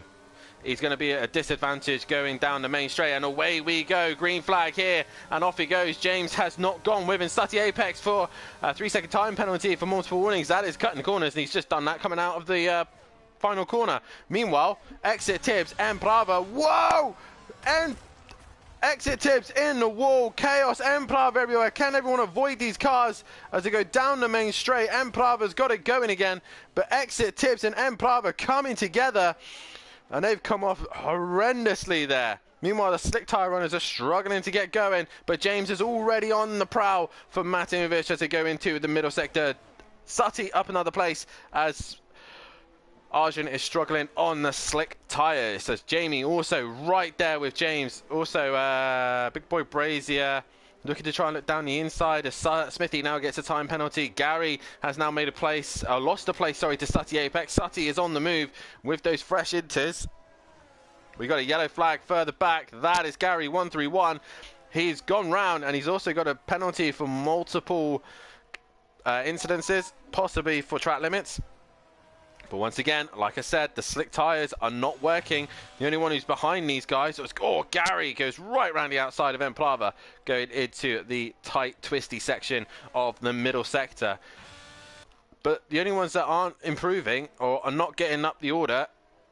He's going to be at a disadvantage going down the main straight, and away we go. Green flag here, and off he goes. James has not gone with him. Stutty Apex for a 3-second time penalty for multiple warnings. That is cutting corners, and he's just done that coming out of the final corner. Meanwhile, exit Tibbs and Brava. Whoa! And exit Tibbs in the wall. Chaos and Brava everywhere. Can everyone avoid these cars as they go down the main straight? And Brava's got it going again, but exit Tibbs and Brava coming together, and they've come off horrendously there. Meanwhile, the slick tyre runners are struggling to get going, but James is already on the prowl for Mathew as they go into the middle sector. Sutty up another place as Arjun is struggling on the slick tyres. So Jamie also right there with James. Also, Big Boy Brazier looking to try and look down the inside as Smithy now gets a time penalty. Gary has now made a place, lost a place, sorry, to Sutty Apex. Sutty is on the move with those fresh inters. We got a yellow flag further back. That is Gary 131. He's gone round and he's also got a penalty for multiple incidences, possibly for track limits. But once again, like I said, the slick tyres are not working. The only one who's behind these guys is, Gary goes right around the outside of Emplava, going into the tight, twisty section of the middle sector. But the only ones that aren't improving or are not getting up the order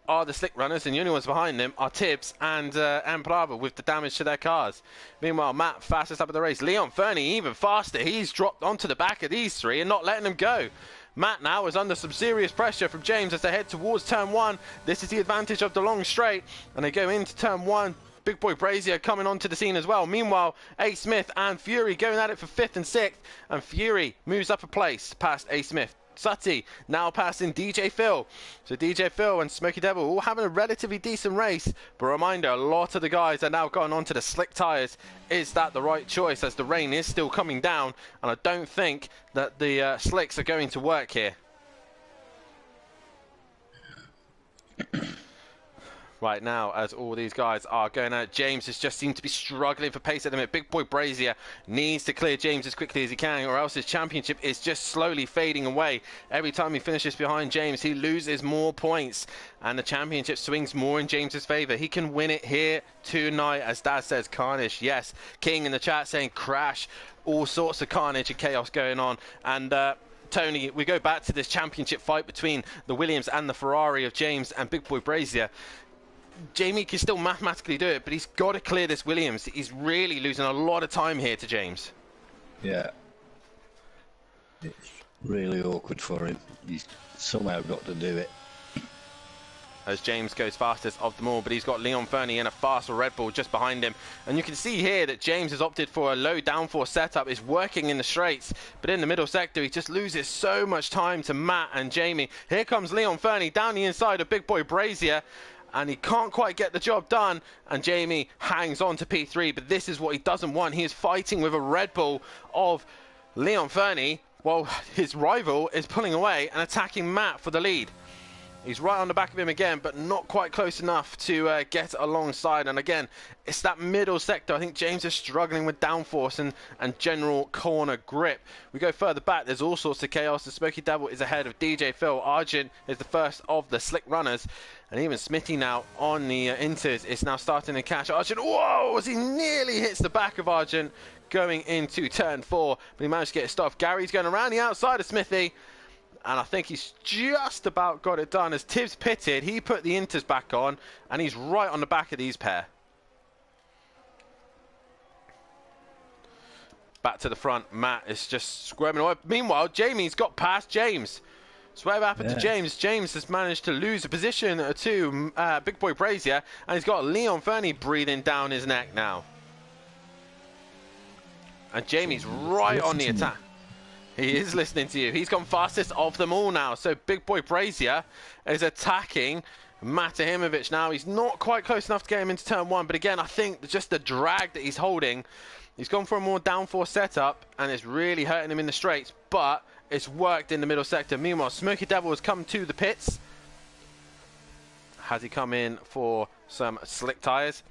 are the slick runners, and the only ones behind them are Tibbs and Emplava with the damage to their cars. Meanwhile, Matt, fastest up of the race. Leon Fernie, even faster. He's dropped onto the back of these three and not letting them go. Matt now is under some serious pressure from James as they head towards turn one. This is the advantage of the long straight, and they go into turn one. Big Boy Brazier coming onto the scene as well. Meanwhile, A. Smith and Fury going at it for 5th and 6th, and Fury moves up a place past A. Smith. Sutty now passing DJ Phil. So DJ Phil and Smoky Devil all having a relatively decent race. But a reminder, a lot of the guys are now going onto the slick tyres. Is that the right choice as the rain is still coming down? And I don't think that the slicks are going to work here. Right now, as all these guys are going out, James has just seemed to be struggling for pace at the minute. Big Boy Brazier needs to clear James as quickly as he can, or else his championship is just slowly fading away. Every time he finishes behind James, he loses more points, and the championship swings more in James's favour. He can win it here tonight, as Dad says, carnage. Yes, King in the chat saying crash. All sorts of carnage and chaos going on, and Tony, we go back to this championship fight between the Williams and the Ferrari of James and Big Boy Brazier. Jamie can still mathematically do it, but he's got to clear this Williams. He's really losing a lot of time here to James. Yeah. It's really awkward for him. He's somehow got to do it. As James goes fastest of them all, but he's got Leon Fernie in a faster Red Bull just behind him. And you can see here that James has opted for a low downforce setup. Is working in the straights, but in the middle sector, he just loses so much time to Matt and Jamie. Here comes Leon Fernie down the inside of Big Boy Brazier, and he can't quite get the job done, and Jamie hangs on to P3, but this is what he doesn't want. He is fighting with a Red Bull of Leon Fernie while his rival is pulling away and attacking Matt for the lead. He's right on the back of him again, but not quite close enough to get alongside. And again, it's that middle sector. I think James is struggling with downforce and general corner grip. We go further back. There's all sorts of chaos. The Smoky Devil is ahead of DJ Phil. Arjun is the first of the slick runners. And even Smithy now on the inters is now starting to catch Arjun. Whoa, as he nearly hits the back of Arjun going into turn 4. But he managed to get it stopped. Gary's going around the outside of Smithy. And I think he's just about got it done. As Tibbs pitted, he put the inters back on, and he's right on the back of these pair. Back to the front, Matt is just squirming away. Meanwhile, Jamie's got past James. So whatever happened to James? James has managed to lose a position to Big Boy Brazier, and he's got Leon Fernie breathing down his neck now. And Jamie's right on the attack. He is listening to you. He's gone fastest of them all now. So Big Boy Brazier is attacking Matahimovic now. He's not quite close enough to get him into turn 1. But again, I think just the drag that he's holding, he's gone for a more downforce setup, and it's really hurting him in the straights. But it's worked in the middle sector. Meanwhile, Smoky Devil has come to the pits. Has he come in for some slick tyres?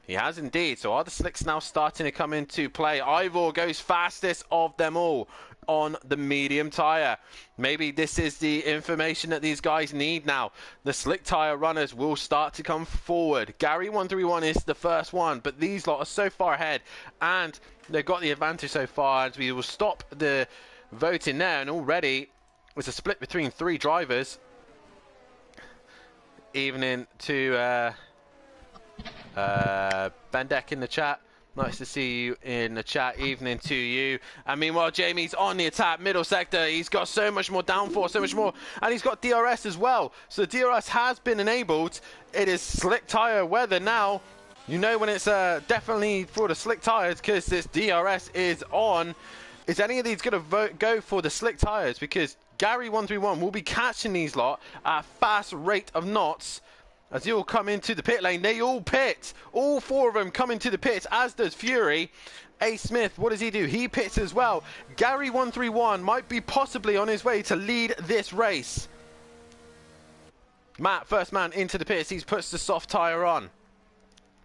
He has indeed. So are the slicks now starting to come into play? Ivor goes fastest of them all on the medium tyre. Maybe this is the information that these guys need now. The slick tyre runners will start to come forward. Gary 131 is the first one, but these lot are so far ahead, and they've got the advantage so far. As we will stop the voting there, and already it's a split between 3 drivers. Evening to Bandek in the chat. Nice to see you in the chat. Evening to you. And meanwhile, Jamie's on the attack, middle sector. He's got so much more downforce, so much more. And he's got DRS as well. So DRS has been enabled. It is slick tyre weather now. You know when it's definitely for the slick tyres because this DRS is on. is any of these going to go for the slick tyres? Because Gary 131 will be catching these lot at a fast rate of knots as they all come into the pit lane. They all pit. All 4 of them come into the pits, as does Fury. A. Smith, what does he do? He pits as well. Gary 131 might be possibly on his way to lead this race. Matt, first man into the pits. He puts the soft tyre on.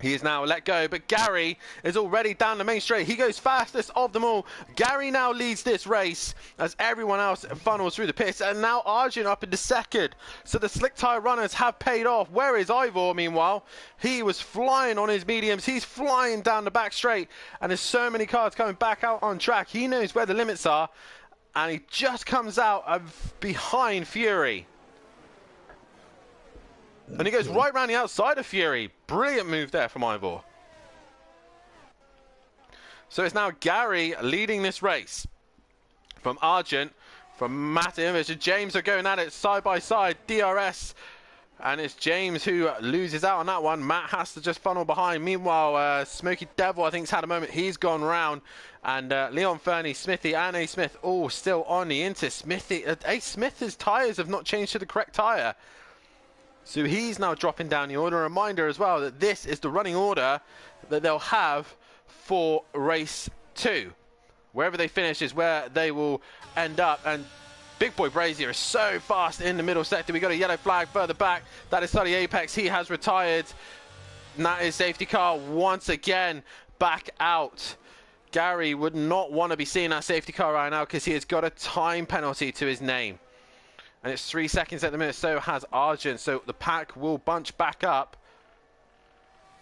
He is now let go, but Gary is already down the main straight. He goes fastest of them all. Gary now leads this race as everyone else funnels through the pits. And now Arjun up into second. So the slick tyre runners have paid off. Where is Ivor, meanwhile? He was flying on his mediums. He's flying down the back straight. And there's so many cars coming back out on track. He knows where the limits are. And he just comes out of behind Fury. And he goes right round the outside of Fury. Brilliant move there from Ivor. So it's now Gary leading this race. From Argent, from Mathew, and James are going at it side by side. DRS. And it's James who loses out on that one. Matt has to just funnel behind. Meanwhile, Smoky Devil, I think, has had a moment. He's gone round. And Leon Fernie, Smithy, and A. Smith all still on the Inter. Smithy, A. Smith's tyres have not changed to the correct tyre. So he's now dropping down the order. A reminder as well that this is the running order that they'll have for race 2. Wherever they finish is where they will end up. And Big Boy Brazier is so fast in the middle sector. We got a yellow flag further back. That is Sully Apex. He has retired. And that is safety car once again back out. Gary would not want to be seeing that safety car right now because he has got a time penalty to his name. And it's 3 seconds at the minute, so has Argent. So the pack will bunch back up.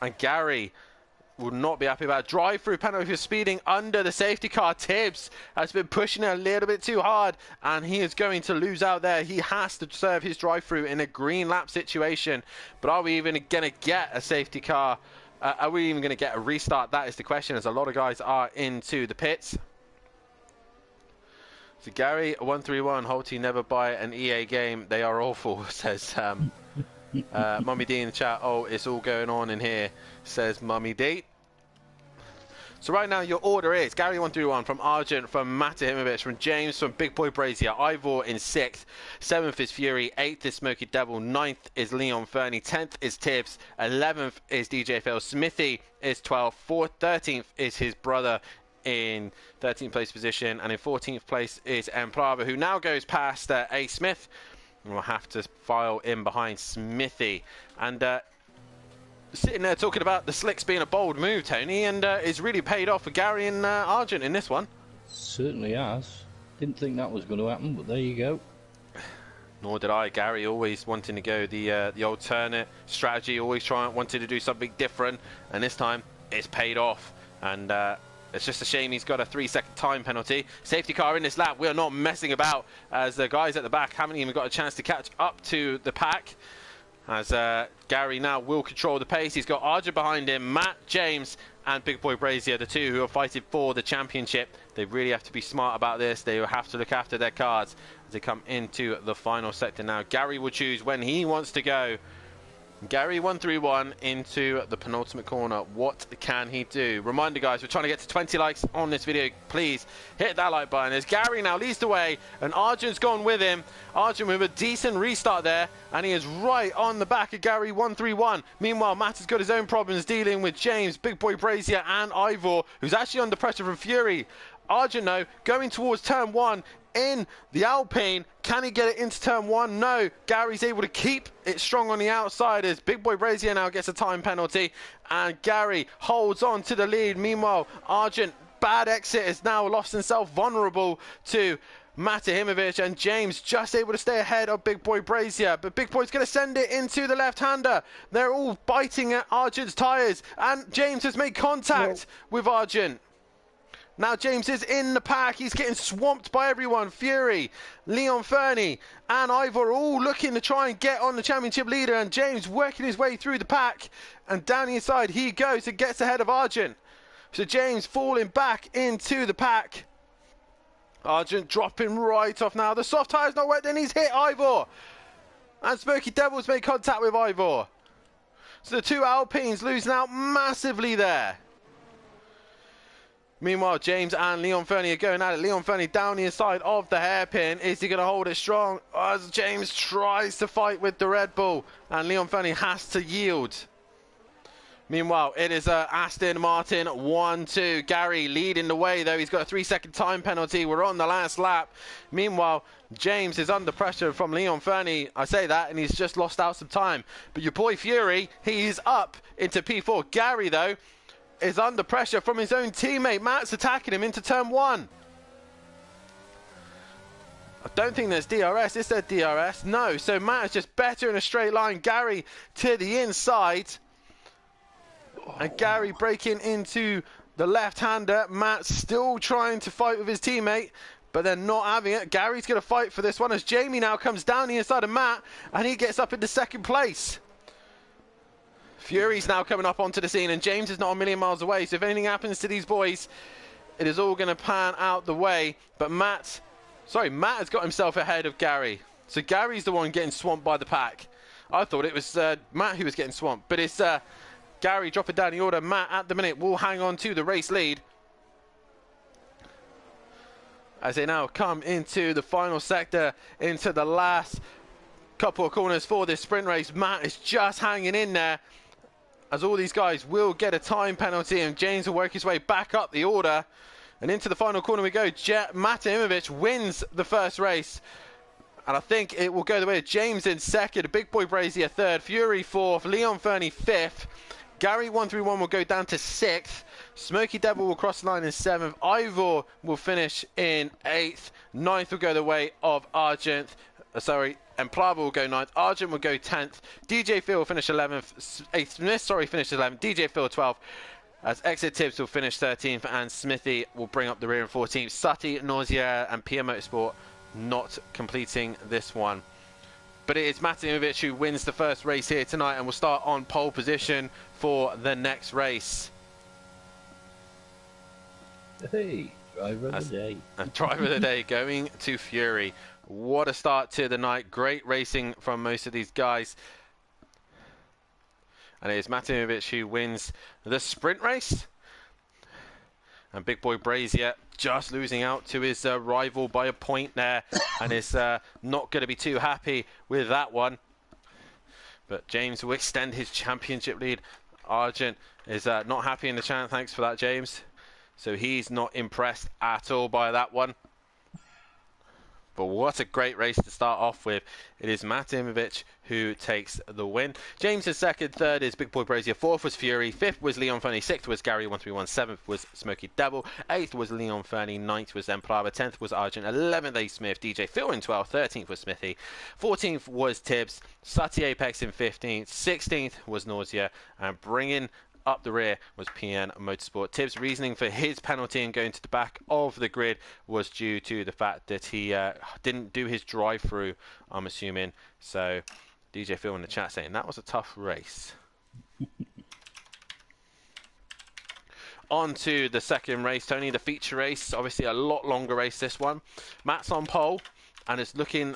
And Gary will not be happy about it. Drive-through penalty for speeding under the safety car. Tibbs has been pushing it a little bit too hard. And he is going to lose out there. He has to serve his drive-through in a green lap situation. But are we even going to get a safety car? Are we even going to get a restart? That is the question, as a lot of guys are into the pits. So Gary 131, Holty never buy an EA game. They are awful, says Mummy D in the chat. Oh, it's all going on in here, says Mummy D. So right now your order is Gary 131 from Argent, from Matahimovic, from James, from Big Boy Brazier, Ivor in 6th, 7th is Fury, 8th is Smoky Devil, 9th is Leon Fernie, 10th is Tibbs, 11th is DJ Phil, Smithy is 12th, 13th is his brother in 13th place position, and in 14th place is Emprava, who now goes past A. Smith, and will have to file in behind Smithy. And sitting there talking about the slicks being a bold move, Tony, and it's really paid off for Gary and Argent in this one. Certainly has. Didn't think that was going to happen, but there you go. Nor did I. Gary always wanting to go the alternate strategy, always wanted to do something different, and this time it's paid off. And it's just a shame he's got a 3-second time penalty. Safety car in this lap. We are not messing about, as the guys at the back haven't even got a chance to catch up to the pack. As Gary now will control the pace. He's got Arjun behind him, Matt, James, and Big Boy Brazier, the two who are fighting for the championship. They really have to be smart about this. They will have to look after their cars as they come into the final sector now. Gary will choose when he wants to go. Gary 131 into the penultimate corner. What can he do? Reminder, guys, we're trying to get to 20 likes on this video. Please hit that like button. As Gary now leads the way, and Arjun's gone with him. Arjun with a decent restart there, and he is right on the back of Gary 131. Meanwhile, Matt has got his own problems dealing with James, Big Boy Brazier, and Ivor, who's actually under pressure from Fury. Arjun, though, going towards turn 1 in the Alpine. Can he get it into turn 1? No. Gary's able to keep it strong on the outside as Big Boy Brazier now gets a time penalty, and Gary holds on to the lead. Meanwhile, Argent, bad exit, has now lost himself vulnerable to Matahimovic, and James just able to stay ahead of Big Boy Brazier, but Big Boy's going to send it into the left-hander. They're all biting at Argent's tyres, and James has made contact with Argent. Now James is in the pack. He's getting swamped by everyone. Fury, Leon Fernie, and Ivor all looking to try and get on the championship leader. And James working his way through the pack. And down the inside he goes and gets ahead of Argent. So James falling back into the pack. Argent dropping right off now. The soft tyre's not wet. Then he's hit Ivor. And Smoky Devil's made contact with Ivor. So the two Alpines losing out massively there. Meanwhile, James and Leon Fernie are going at it. Leon Fernie down the inside of the hairpin. Is he going to hold it strong as James tries to fight with the Red Bull? And Leon Fernie has to yield. Meanwhile, it is Aston Martin 1-2. Gary leading the way, though. He's got a 3-second time penalty. We're on the last lap. Meanwhile, James is under pressure from Leon Fernie. I say that, and he's just lost out some time. But your boy Fury, he's up into P4. Gary, though, is under pressure from his own teammate. Matt's attacking him into turn 1. I don't think there's DRS. Is there DRS? No. So Matt is just better in a straight line. Gary to the inside. And Gary breaking into the left-hander. Matt still trying to fight with his teammate, but they're not having it. Gary's going to fight for this one as Jamie now comes down the inside of Matt, and he gets up into second place. Fury's now coming up onto the scene, and James is not a million miles away, so if anything happens to these boys, it is all going to pan out the way. But Matt has got himself ahead of Gary. So Gary's the one getting swamped by the pack. I thought it was Matt who was getting swamped, but it's Gary dropping down the order. Matt at the minute will hang on to the race lead as they now come into the final sector, into the last couple of corners for this sprint race. Matt is just hanging in there as all these guys will get a time penalty, and James will work his way back up the order. And into the final corner we go. Mathew wins the first race. And I think it will go the way of James in second, Big Boy Brazier third, Fury fourth, Leon Fernie fifth. Gary 131 will go down to 6th. Smoky Devil will cross the line in 7th. Ivor will finish in 8th. 9th will go the way of Argent. And Plava will go 9th. Argent will go 10th. DJ Phil will finish 11th. Smith, finishes 11th. DJ Phil 12th. As Exit Tibbs will finish 13th. And Smithy will bring up the rear in 14th. Sutty, Nausea, and PM Motorsport not completing this one. But it is Matimovic who wins the first race here tonight and will start on pole position for the next race. Hey, driver of the day. Driver of the day going to Fury. What a start to the night. Great racing from most of these guys. And it is Matimovic who wins the sprint race. And Big Boy Brazier just losing out to his rival by a point there, and is not going to be too happy with that one. But James will extend his championship lead. Argent is not happy in the channel. Thanks for that, James. So he's not impressed at all by that one. But what a great race to start off with. It is Matimovic who takes the win. James is second, third is Big Boy Brazier, fourth was Fury, fifth was Leon Fernie, sixth was Gary 131, seventh was Smoky Devil, eighth was Leon Fernie, ninth was Emplava, 10th was Argent, 11th A Smith, DJ Phil in 12th, 13th was Smithy, 14th was Tibbs, Sati Apex in 15th, 16th was Nausea, and bringing up the rear was PN Motorsport. Tibbs' reasoning for his penalty and going to the back of the grid was due to the fact that he didn't do his drive-through, I'm assuming. So DJ Phil in the chat saying that was a tough race. On to the second race, Tony, the feature race. Obviously a lot longer race, this one. Matt's on pole and it's looking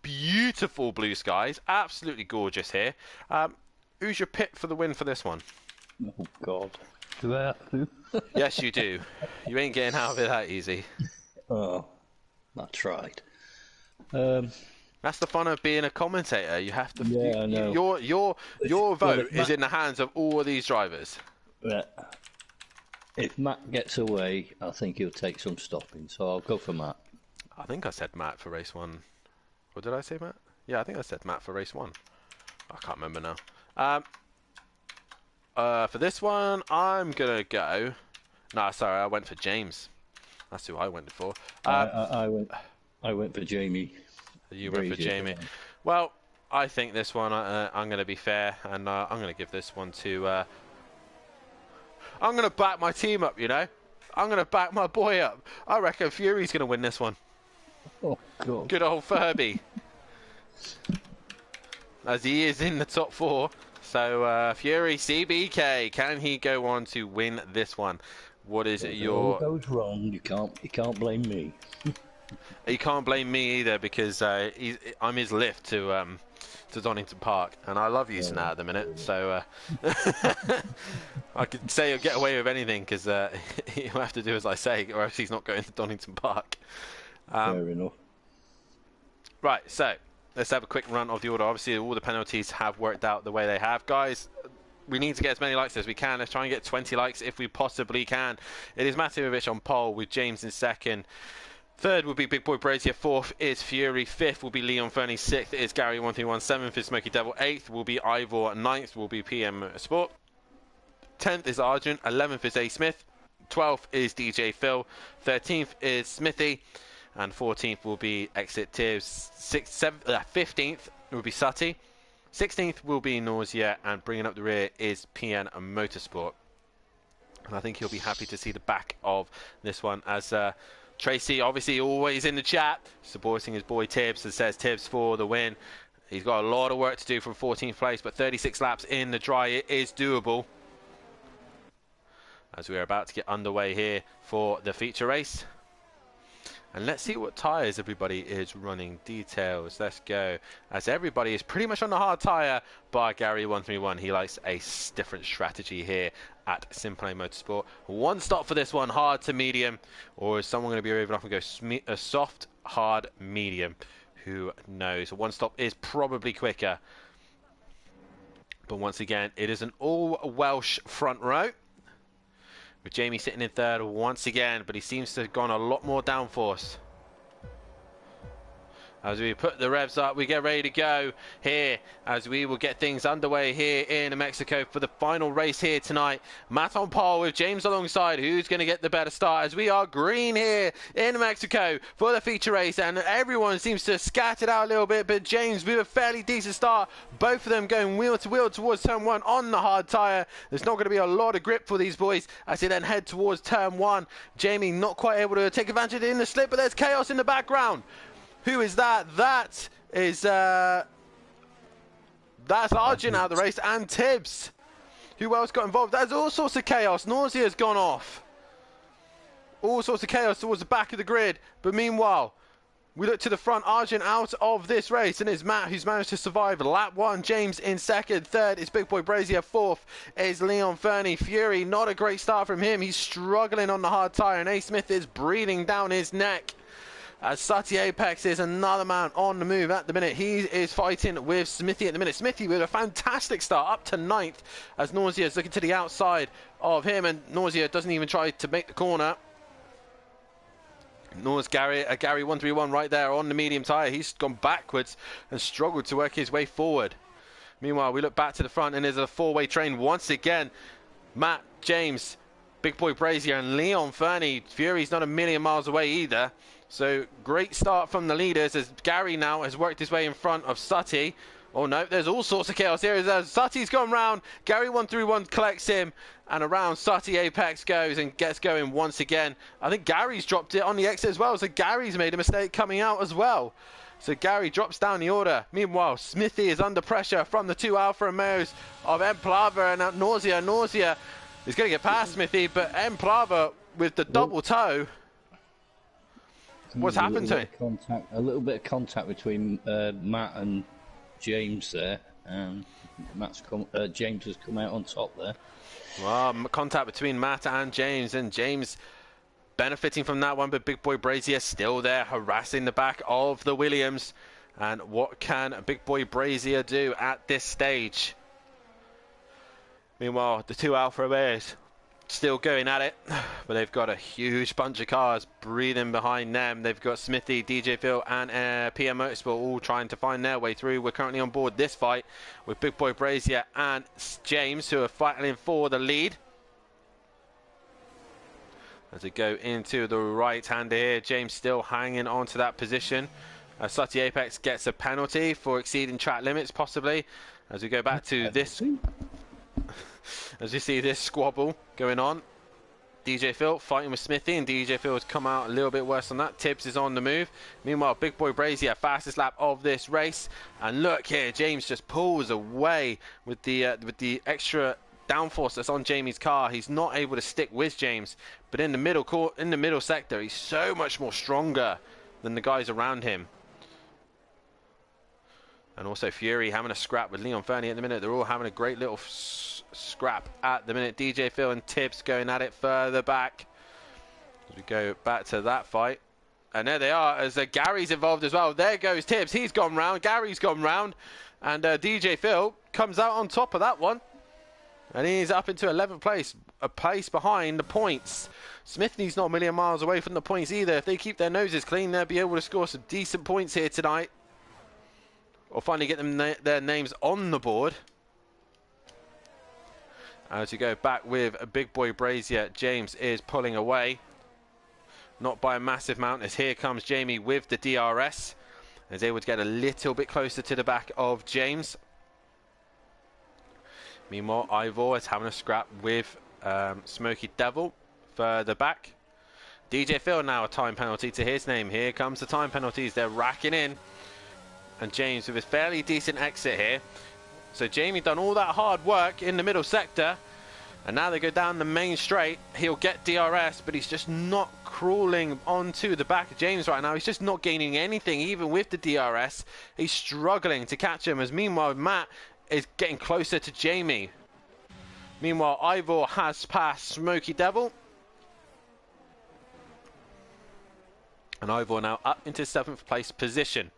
beautiful blue skies. Absolutely gorgeous here. Who's your pick for the win for this one? Oh, God. Do I have to? Yes, you do. You ain't getting out of it that easy. Oh, I tried. That's the fun of being a commentator. You have to. Yeah, I know. Your vote is in the hands of all of these drivers. Yeah. If Matt gets away, I think he'll take some stopping, so I'll go for Matt. I think I said Matt for race 1. Or did I say Matt? Yeah, I think I said Matt for race 1. I can't remember now. For this one, I'm gonna go. No, sorry, I went for James. That's who I went for. I went for Jamie. You went for Jamie. Well, I think this one, I'm gonna be fair, and I'm gonna give this one to. I'm gonna back my team up. You know, I'm gonna back my boy up. I reckon Fury's gonna win this one. Oh God! Good old Furby, as he is in the top 4. So Fury CBK, can he go on to win this one? What is If your? it all goes wrong, you can't blame me. You can't blame me either because I'm his lift to Donington Park, and I love using that at the minute. So I could say he'll get away with anything because he'll have to do as I say, or else he's not going to Donington Park. Fair enough. Right, so let's have a quick run of the order. Obviously, all the penalties have worked out the way they have, guys. We need to get as many likes as we can. Let's try and get 20 likes if we possibly can. It is Mathew on pole with James in second. Third will be Big Boy Brazier. Fourth is Fury. Fifth will be Leon Fernie. Sixth is Gary 131. Seventh is Smoky Devil. Eighth will be Ivor. Ninth will be PM Sport. 10th is Argent. 11th is A Smith. 12th is DJ Phil. 13th is Smithy. And 14th will be Exit Tibbs. 15th will be Sutty. 16th will be Nausea. And bringing up the rear is PN Motorsport. And I think he'll be happy to see the back of this one as Tracy, obviously always in the chat, supporting his boy Tibbs, and says Tibbs for the win. He's got a lot of work to do from 14th place, but 36 laps in the dry, it is doable. As we are about to get underway here for the feature race. And let's see what tyres everybody is running. Details, let's go. As everybody is pretty much on the hard tyre, bar Gary 131. He likes a different strategy here at Simplay Motorsport. One stop for this one, hard to medium. Or is someone going to be brave enough and go a soft, hard, medium? Who knows? One stop is probably quicker. But once again, it is an all Welsh front row. With Jamie sitting in third once again, but he seems to have gone a lot more downforce. As we put the revs up, we get ready to go here as we will get things underway here in Mexico for the final race here tonight. Matt on pole with James alongside. Who's going to get the better start as we are green here in Mexico for the feature race, and everyone seems to have scattered out a little bit, but James with a fairly decent start. Both of them going wheel to wheel towards turn one on the hard tyre. There's not going to be a lot of grip for these boys as they then head towards turn one. Jamie not quite able to take advantage in the slip, but there's chaos in the background. Who is that? That is that's Arjun out of the race, and Tibbs. Who else got involved? There's all sorts of chaos. Nausea's gone off. All sorts of chaos towards the back of the grid. But meanwhile, we look to the front. Arjun out of this race, and it's Matt who's managed to survive lap one. James in second. Third is Big Boy Brazier. Fourth is Leon Fernie. Fury, not a great start from him. He's struggling on the hard tyre, and A Smith is breathing down his neck. As Sati Apex is another man on the move at the minute. He is fighting with Smithy at the minute. Smithy with a fantastic start up to ninth as Nausea is looking to the outside of him, and Nausea doesn't even try to make the corner. Nor's Gary 131 right there on the medium tyre. He's gone backwards and struggled to work his way forward. Meanwhile, we look back to the front, and there's a four-way train once again. Matt, James, Big Boy Brazier, and Leon Fernie. Fury's not a million miles away either. So great start from the leaders as Gary now has worked his way in front of Sutty. Oh no, there's all sorts of chaos here as Sutty's gone round. Gary 131 collects him, and around Sutty Apex goes and gets going once again. I think Gary's dropped it on the exit as well, so Gary's made a mistake coming out as well. So Gary drops down the order. Meanwhile, Smithy is under pressure from the two Alpha Romeos of M Plava and Nausea. Nausea is going to get past Smithy, but M Plava with the double toe. What's happened to him? A little bit of contact between Matt and James there. James has come out on top there. Well, contact between Matt and James benefiting from that one, but Big Boy Brazier still there, harassing the back of the Williams. And what can Big Boy Brazier do at this stage? Meanwhile, the two Alfa Romeos still going at it, but they've got a huge bunch of cars breathing behind them. They've got Smithy, DJ Phil, and PM Motorsport all trying to find their way through. We're currently on board this fight with Big Boy Brazier and James, who are fighting for the lead. As we go into the right-hander here, James still hanging on to that position. Sutty Apex gets a penalty for exceeding track limits, possibly. As we go back to this, as you see this squabble going on, DJ Phil fighting with Smithy, and DJ Phil has come out a little bit worse on that. Tibbs is on the move. Meanwhile, Big Boy Brazier, fastest lap of this race. And look here, James just pulls away with the extra downforce that's on Jamie's car. He's not able to stick with James, but in the middle sector, he's so much more stronger than the guys around him. And also Fury having a scrap with Leon Fernie at the minute. They're all having a great little scrap at the minute. DJ Phil and Tibbs going at it further back. As we go back to that fight. And there they are, as Gary's involved as well. There goes Tibbs. He's gone round. Gary's gone round. And DJ Phil comes out on top of that one. And he's up into 11th place. A place behind the points. Smithney's not a million miles away from the points either. If they keep their noses clean, they'll be able to score some decent points here tonight. Or finally get them their names on the board. As we go back with a Big Boy Brazier, James is pulling away. Not by a massive amount, as here comes Jamie with the DRS. Is able to get a little bit closer to the back of James. Meanwhile, Ivor is having a scrap with Smoky Devil further back. DJ Phil now a time penalty to his name. Here comes the time penalties. They're racking in. And James with his fairly decent exit here. So Jamie done all that hard work in the middle sector. And now they go down the main straight. He'll get DRS, but he's just not crawling onto the back of James right now. He's just not gaining anything, even with the DRS. He's struggling to catch him, as meanwhile Matt is getting closer to Jamie. Meanwhile, Ivor has passed Smoky Devil. And Ivor now up into 7th place position.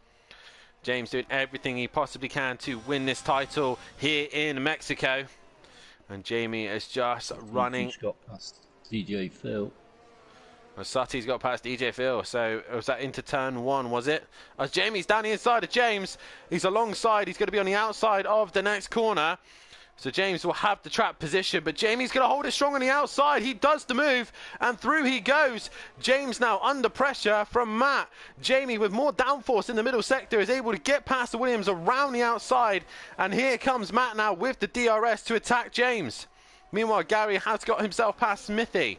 James doing everything he possibly can to win this title here in Mexico. And Jamie is just running. He's got past DJ Phil. Sutty's got past DJ Phil. So was that into turn 1, was it? As Jamie's down the inside of James. He's alongside. He's going to be on the outside of the next corner. So James will have the trap position, but Jamie's going to hold it strong on the outside. He does the move, and through he goes. James now under pressure from Matt. Jamie, with more downforce in the middle sector, is able to get past the Williams around the outside. And here comes Matt now with the DRS to attack James. Meanwhile, Gary has got himself past Smithy.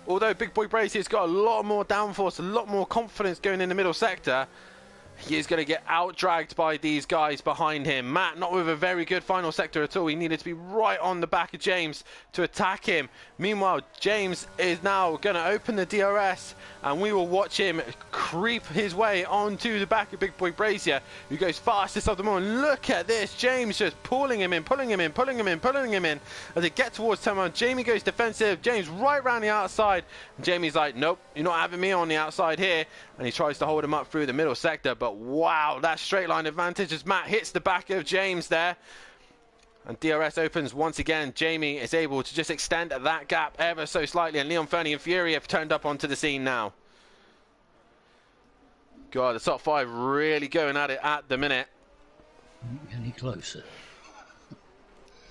Although Big Boy Bracey's got a lot more downforce, a lot more confidence going in the middle sector, he is going to get out-dragged by these guys behind him. Matt not with a very good final sector at all. He needed to be right on the back of James to attack him. Meanwhile, James is now going to open the DRS, and we will watch him creep his way onto the back of Big Boy Brazier, who goes fastest of them all. And look at this. James just pulling him in, pulling him in, pulling him in, pulling him in. As they get towards turn 1, Jamie goes defensive. James right round the outside. And Jamie's like, nope, you're not having me on the outside here. And he tries to hold him up through the middle sector, but wow, that straight line advantage as Matt hits the back of James there. And DRS opens once again. Jamie is able to just extend that gap ever so slightly, and Leon Fernie and Fury have turned up onto the scene now. God, the top 5 really going at it at the minute. Any closer?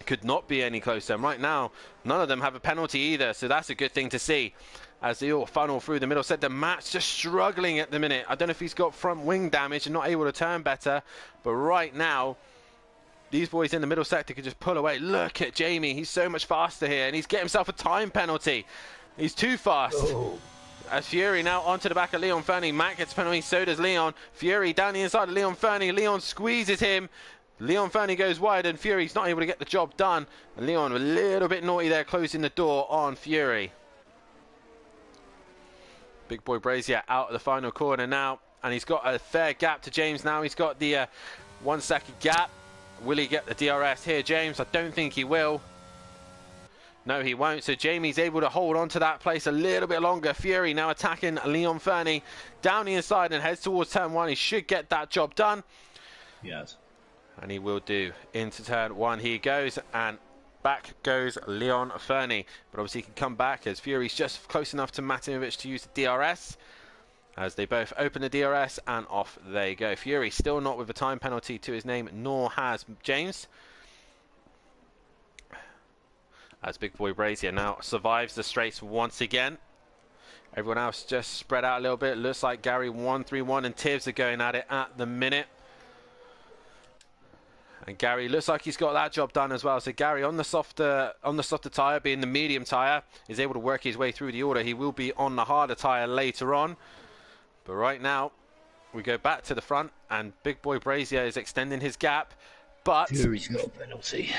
Could not be any closer. And right now, none of them have a penalty either, so that's a good thing to see. As they all funnel through the middle sector. Matt's just struggling at the minute. I don't know if he's got front wing damage and not able to turn better, but right now these boys in the middle sector could just pull away. Look at Jamie, he's so much faster here, and he's getting himself a time penalty. He's too fast. Oh. As Fury now onto the back of Leon Fernie. Matt gets a penalty, so does Leon. Fury down the inside of Leon Fernie. Leon squeezes him. Leon Fernie goes wide, and Fury's not able to get the job done. And Leon a little bit naughty there, closing the door on Fury. Big Boy Brazier out of the final corner now, and he's got a fair gap to James now. He's got the 1 second gap. Will he get the DRS here, James? I don't think he will. No, he won't. So Jamie's able to hold on to that place a little bit longer. Fury now attacking Leon Fernie down the inside and heads towards turn 1. He should get that job done. Yes. And he will do. Into turn 1 he goes, and back goes Leon Fernie. But obviously he can come back as Fury's just close enough to Matimovic to use the DRS. As they both open the DRS and off they go. Fury still not with a time penalty to his name, nor has James. As Big Boy Brazier now survives the straights once again. Everyone else just spread out a little bit. Looks like Gary 131 and Tibbs are going at it at the minute. And Gary looks like he's got that job done as well. So Gary on the softer tyre, being the medium tyre, is able to work his way through the order. He will be on the harder tyre later on. But right now, we go back to the front, and Big Boy Brazier is extending his gap. but Fury's got a penalty.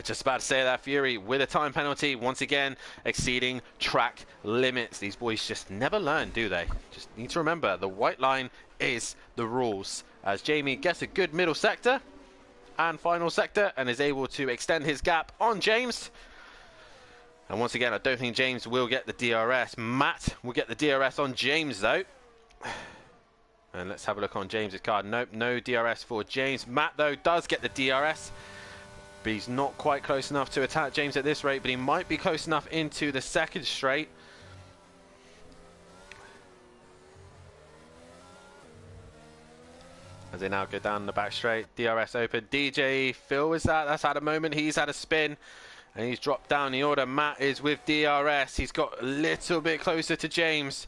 just about to say that, Fury with a time penalty, once again exceeding track limits. These boys just never learn, do they? Just need to remember, the white line is the rules. As Jamie gets a good middle sector and final sector and is able to extend his gap on James. And once again, I don't think James will get the DRS. Matt will get the DRS on James, though. And let's have a look on James's card. Nope, no DRS for James. Matt, though, does get the DRS. But he's not quite close enough to attack James at this rate. But he might be close enough into the second straight. As they now go down the back straight. DRS open. DJ Phil was that. That's had a moment. He's had a spin. And he's dropped down the order. Matt is with DRS. He's got a little bit closer to James.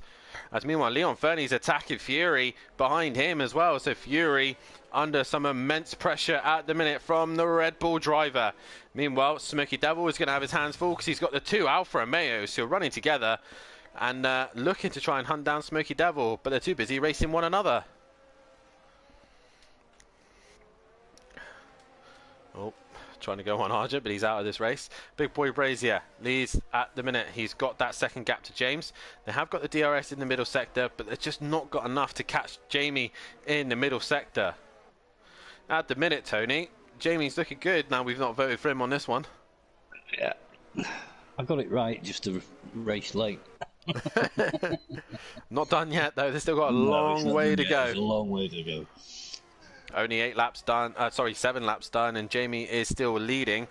As meanwhile, Leon Fernie's attacking Fury behind him as well. So Fury under some immense pressure at the minute from the Red Bull driver. Meanwhile, Smoky Devil is going to have his hands full because he's got the two Alfa Romeos who are running together and looking to try and hunt down Smoky Devil. But they're too busy racing one another. Oh. Trying to go on Argent, but he's out of this race. Big Boy Brazier leads at the minute. He's got that second gap to James. They have got the DRS in the middle sector, but they've just not got enough to catch Jamie in the middle sector. At the minute, Tony, Jamie's looking good. Now we've not voted for him on this one. Yeah. I got it right, just a race late. Not done yet, though. They've still got a long way to go. There's a long way to go. Only 8 laps done, 7 laps done, and Jamie is still leading.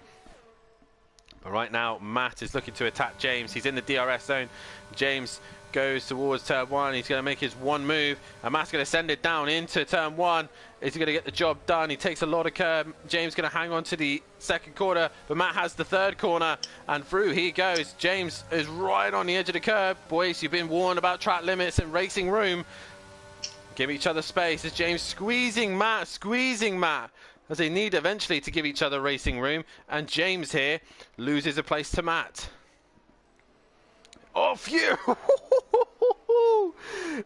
But right now, Matt is looking to attack James. He's in the DRS zone. James goes towards turn 1. He's going to make his one move, and Matt's going to send it down into turn 1. Is he going to get the job done? He takes a lot of curb. James going to hang on to the second corner, but Matt has the third corner, and through he goes. James is right on the edge of the curb. Boys, you've been warned about track limits and racing room. Give each other space as James squeezing Matt, as they need eventually to give each other racing room. And James here loses a place to Matt. Oh, Fury!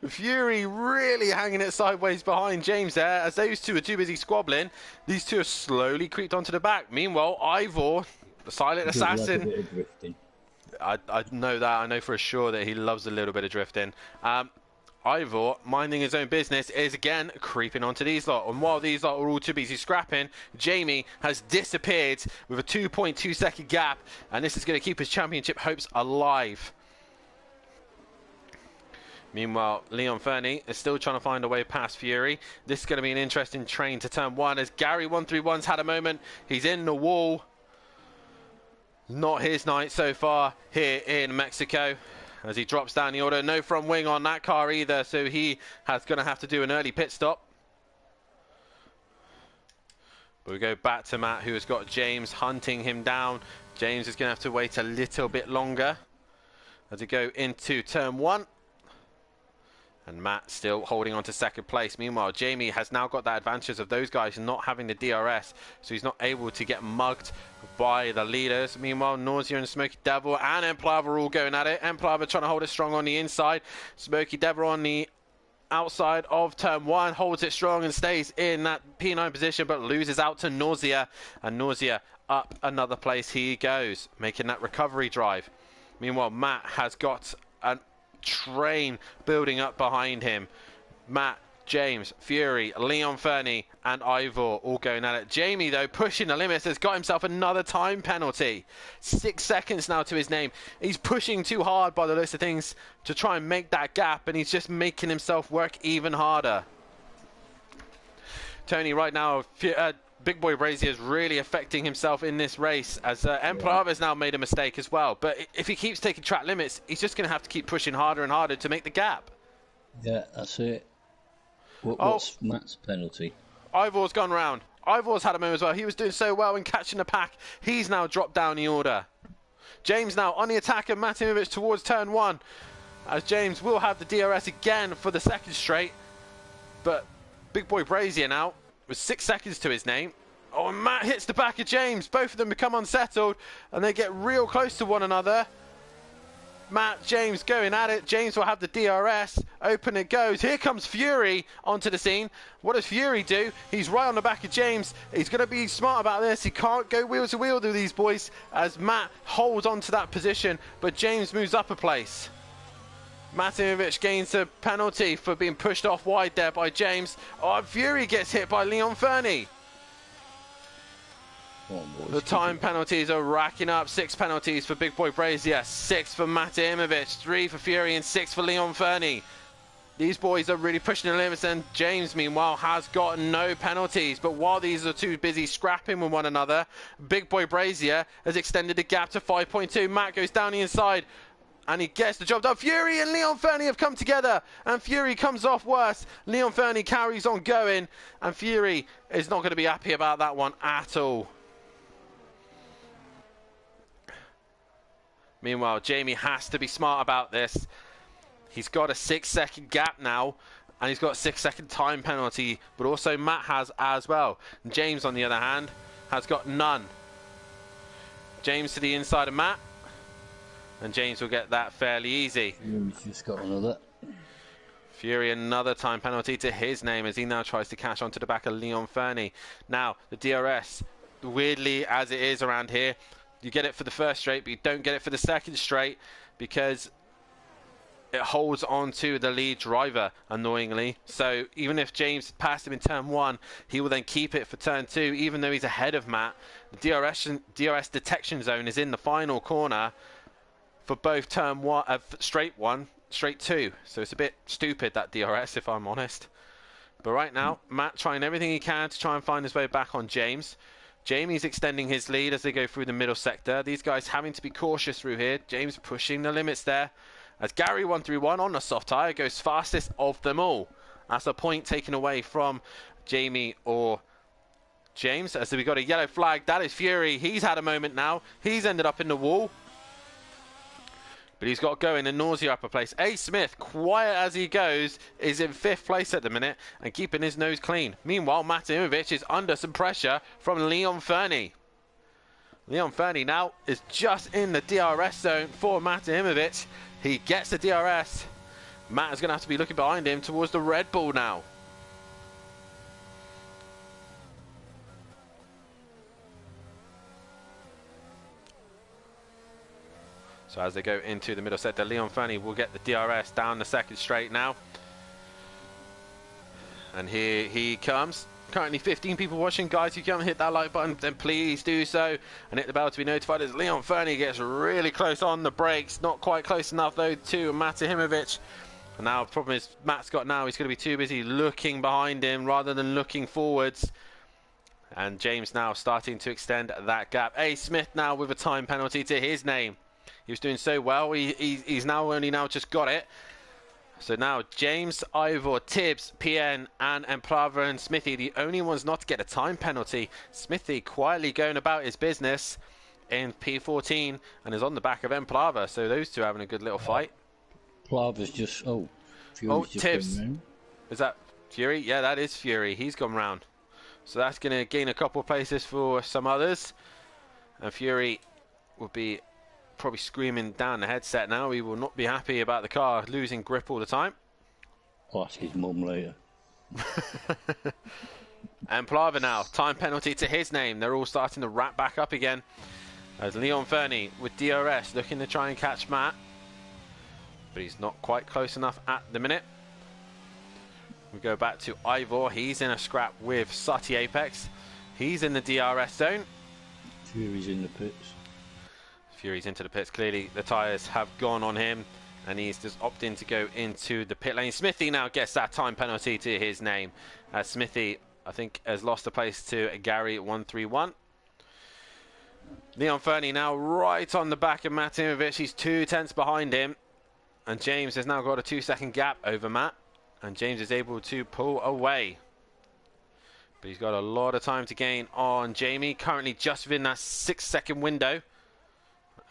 Fury really hanging it sideways behind James there, as those two are too busy squabbling. These two have slowly creeped onto the back. Meanwhile, Ivor, the silent assassin. I know that. I know for sure that he loves a little bit of drifting. Ivor, minding his own business, is again creeping onto these lot. And while these lot are all too busy scrapping, Jamie has disappeared with a 2.2 second gap. And this is going to keep his championship hopes alive. Meanwhile, Leon Fernie is still trying to find a way past Fury. This is going to be an interesting train to turn 1 as Gary 131's had a moment. He's in the wall. Not his night so far here in Mexico. As he drops down the order, no front wing on that car either, so he has going to have to do an early pit stop. But we go back to Matt, who has got James hunting him down. James is going to have to wait a little bit longer as we go into turn 1. And Matt still holding on to second place. Meanwhile, Jamie has now got that advantage of those guys not having the DRS, so he's not able to get mugged by the leaders. Meanwhile, Nausea and Smoky Devil and Emplava are all going at it. Emplava trying to hold it strong on the inside. Smoky Devil on the outside of turn 1 holds it strong and stays in that P9 position, but loses out to Nausea. And Nausea up another place he goes, making that recovery drive. Meanwhile, Matt has got an train building up behind him. Matt, James, Fury, Leon Fernie and Ivor all going at it. Jamie, though, pushing the limits, has got himself another time penalty. 6 seconds now to his name. He's pushing too hard by the list of things to try and make that gap, and he's just making himself work even harder. Tony, right now, Big Boy Brazier is really affecting himself in this race, as Emplava has now made a mistake as well. But if he keeps taking track limits, he's just going to have to keep pushing harder and harder to make the gap. Yeah, that's it. What's Matt's penalty? Ivor's gone round. Ivor's had a moment as well. He was doing so well in catching the pack. He's now dropped down the order. James now on the attack of Matimovic towards turn 1, as James will have the DRS again for the second straight. But Big Boy Brazier now with 6 seconds to his name. Oh, and Matt hits the back of James. Both of them become unsettled, and they get real close to one another. Matt, James going at it. James will have the DRS. Open it goes. Here comes Fury onto the scene. What does Fury do? He's right on the back of James. He's going to be smart about this. He can't go wheel to wheel with these boys as Matt holds on to that position, but James moves up a place. Mathew gains a penalty for being pushed off wide there by James. Oh, Fury gets hit by Leon Fernie. The time penalties are racking up. 6 penalties for Big Boy Brazier, 6 for Mathew, 3 for Fury, and 6 for Leon Fernie. These boys are really pushing the limits, and James, meanwhile, has got no penalties. But while these are too busy scrapping with one another, Big Boy Brazier has extended the gap to 5.2. Matt goes down the inside, and he gets the job done. Fury and Leon Fernie have come together, and Fury comes off worse. Leon Fernie carries on going, and Fury is not going to be happy about that one at all. Meanwhile, Jamie has to be smart about this. He's got a 6-second gap now, and he's got a 6-second time penalty, but also Matt has as well. And James, on the other hand, has got none. James to the inside of Matt, and James will get that fairly easy. He's just got another. Fury, another time penalty to his name as he now tries to catch onto the back of Leon Fernie. Now, the DRS, weirdly as it is around here, you get it for the first straight, but you don't get it for the second straight because it holds on to the lead driver, annoyingly. So even if James passed him in turn 1, he will then keep it for turn 2, even though he's ahead of Matt. The DRS detection zone is in the final corner for both turn 1, straight 1, straight 2. So it's a bit stupid, that DRS, if I'm honest. But right now, Matt trying everything he can to try and find his way back on James. Jamie's extending his lead as they go through the middle sector. These guys having to be cautious through here. James pushing the limits there. As Gary 131 on the soft tyre goes fastest of them all. That's a point taken away from Jamie or James. As we got a yellow flag, that is Fury. He's had a moment now. He's ended up in the wall. But he's got going in nausea upper place. A. Smith, quiet as he goes, is in 5th place at the minute and keeping his nose clean. Meanwhile, Mathew is under some pressure from Leon Fernie. Leon Fernie now is just in the DRS zone for Mathew. He gets the DRS. Matt is going to have to be looking behind him towards the Red Bull now. So as they go into the middle sector, Leon Fernie will get the DRS down the second straight now. And here he comes. Currently 15 people watching. Guys, if you haven't hit that like button, then please do so. And hit the bell to be notified as Leon Fernie gets really close on the brakes. Not quite close enough, though, to Mathew. And now the problem is Matt's got now, he's going to be too busy looking behind him rather than looking forwards. And James now starting to extend that gap. A. Smith now with a time penalty to his name. He was doing so well. He's now only just got it. So now James, Ivor, Tibbs, PN, and Emplava and Smithy, the only ones not to get a time penalty. Smithy quietly going about his business in P14 and is on the back of Emplava. So those two having a good little fight. Plava's just Fury's just Tibbs. gone round. Is that Fury? Yeah, that is Fury. He's gone round. So that's going to gain a couple of places for some others. And Fury will be probably screaming down the headset now. He will not be happy about the car losing grip all the time. I'll ask his mum later. And Plava now, time penalty to his name. They're all starting to wrap back up again. As Leon Fernie with DRS looking to try and catch Matt. But he's not quite close enough at the minute. We go back to Ivor. He's in a scrap with Sutty Apex. He's in the DRS zone. Fury's in the pits. Fury's into the pits. Clearly the tyres have gone on him and he's just opting to go into the pit lane. Smithy now gets that time penalty to his name. Smithy, I think, has lost a place to Gary 131. Leon Fernie now right on the back of Mathew. He's 2 tenths behind him. And James has now got a 2-second gap over Matt. And James is able to pull away. But he's got a lot of time to gain on Jamie. Currently just within that 6-second window.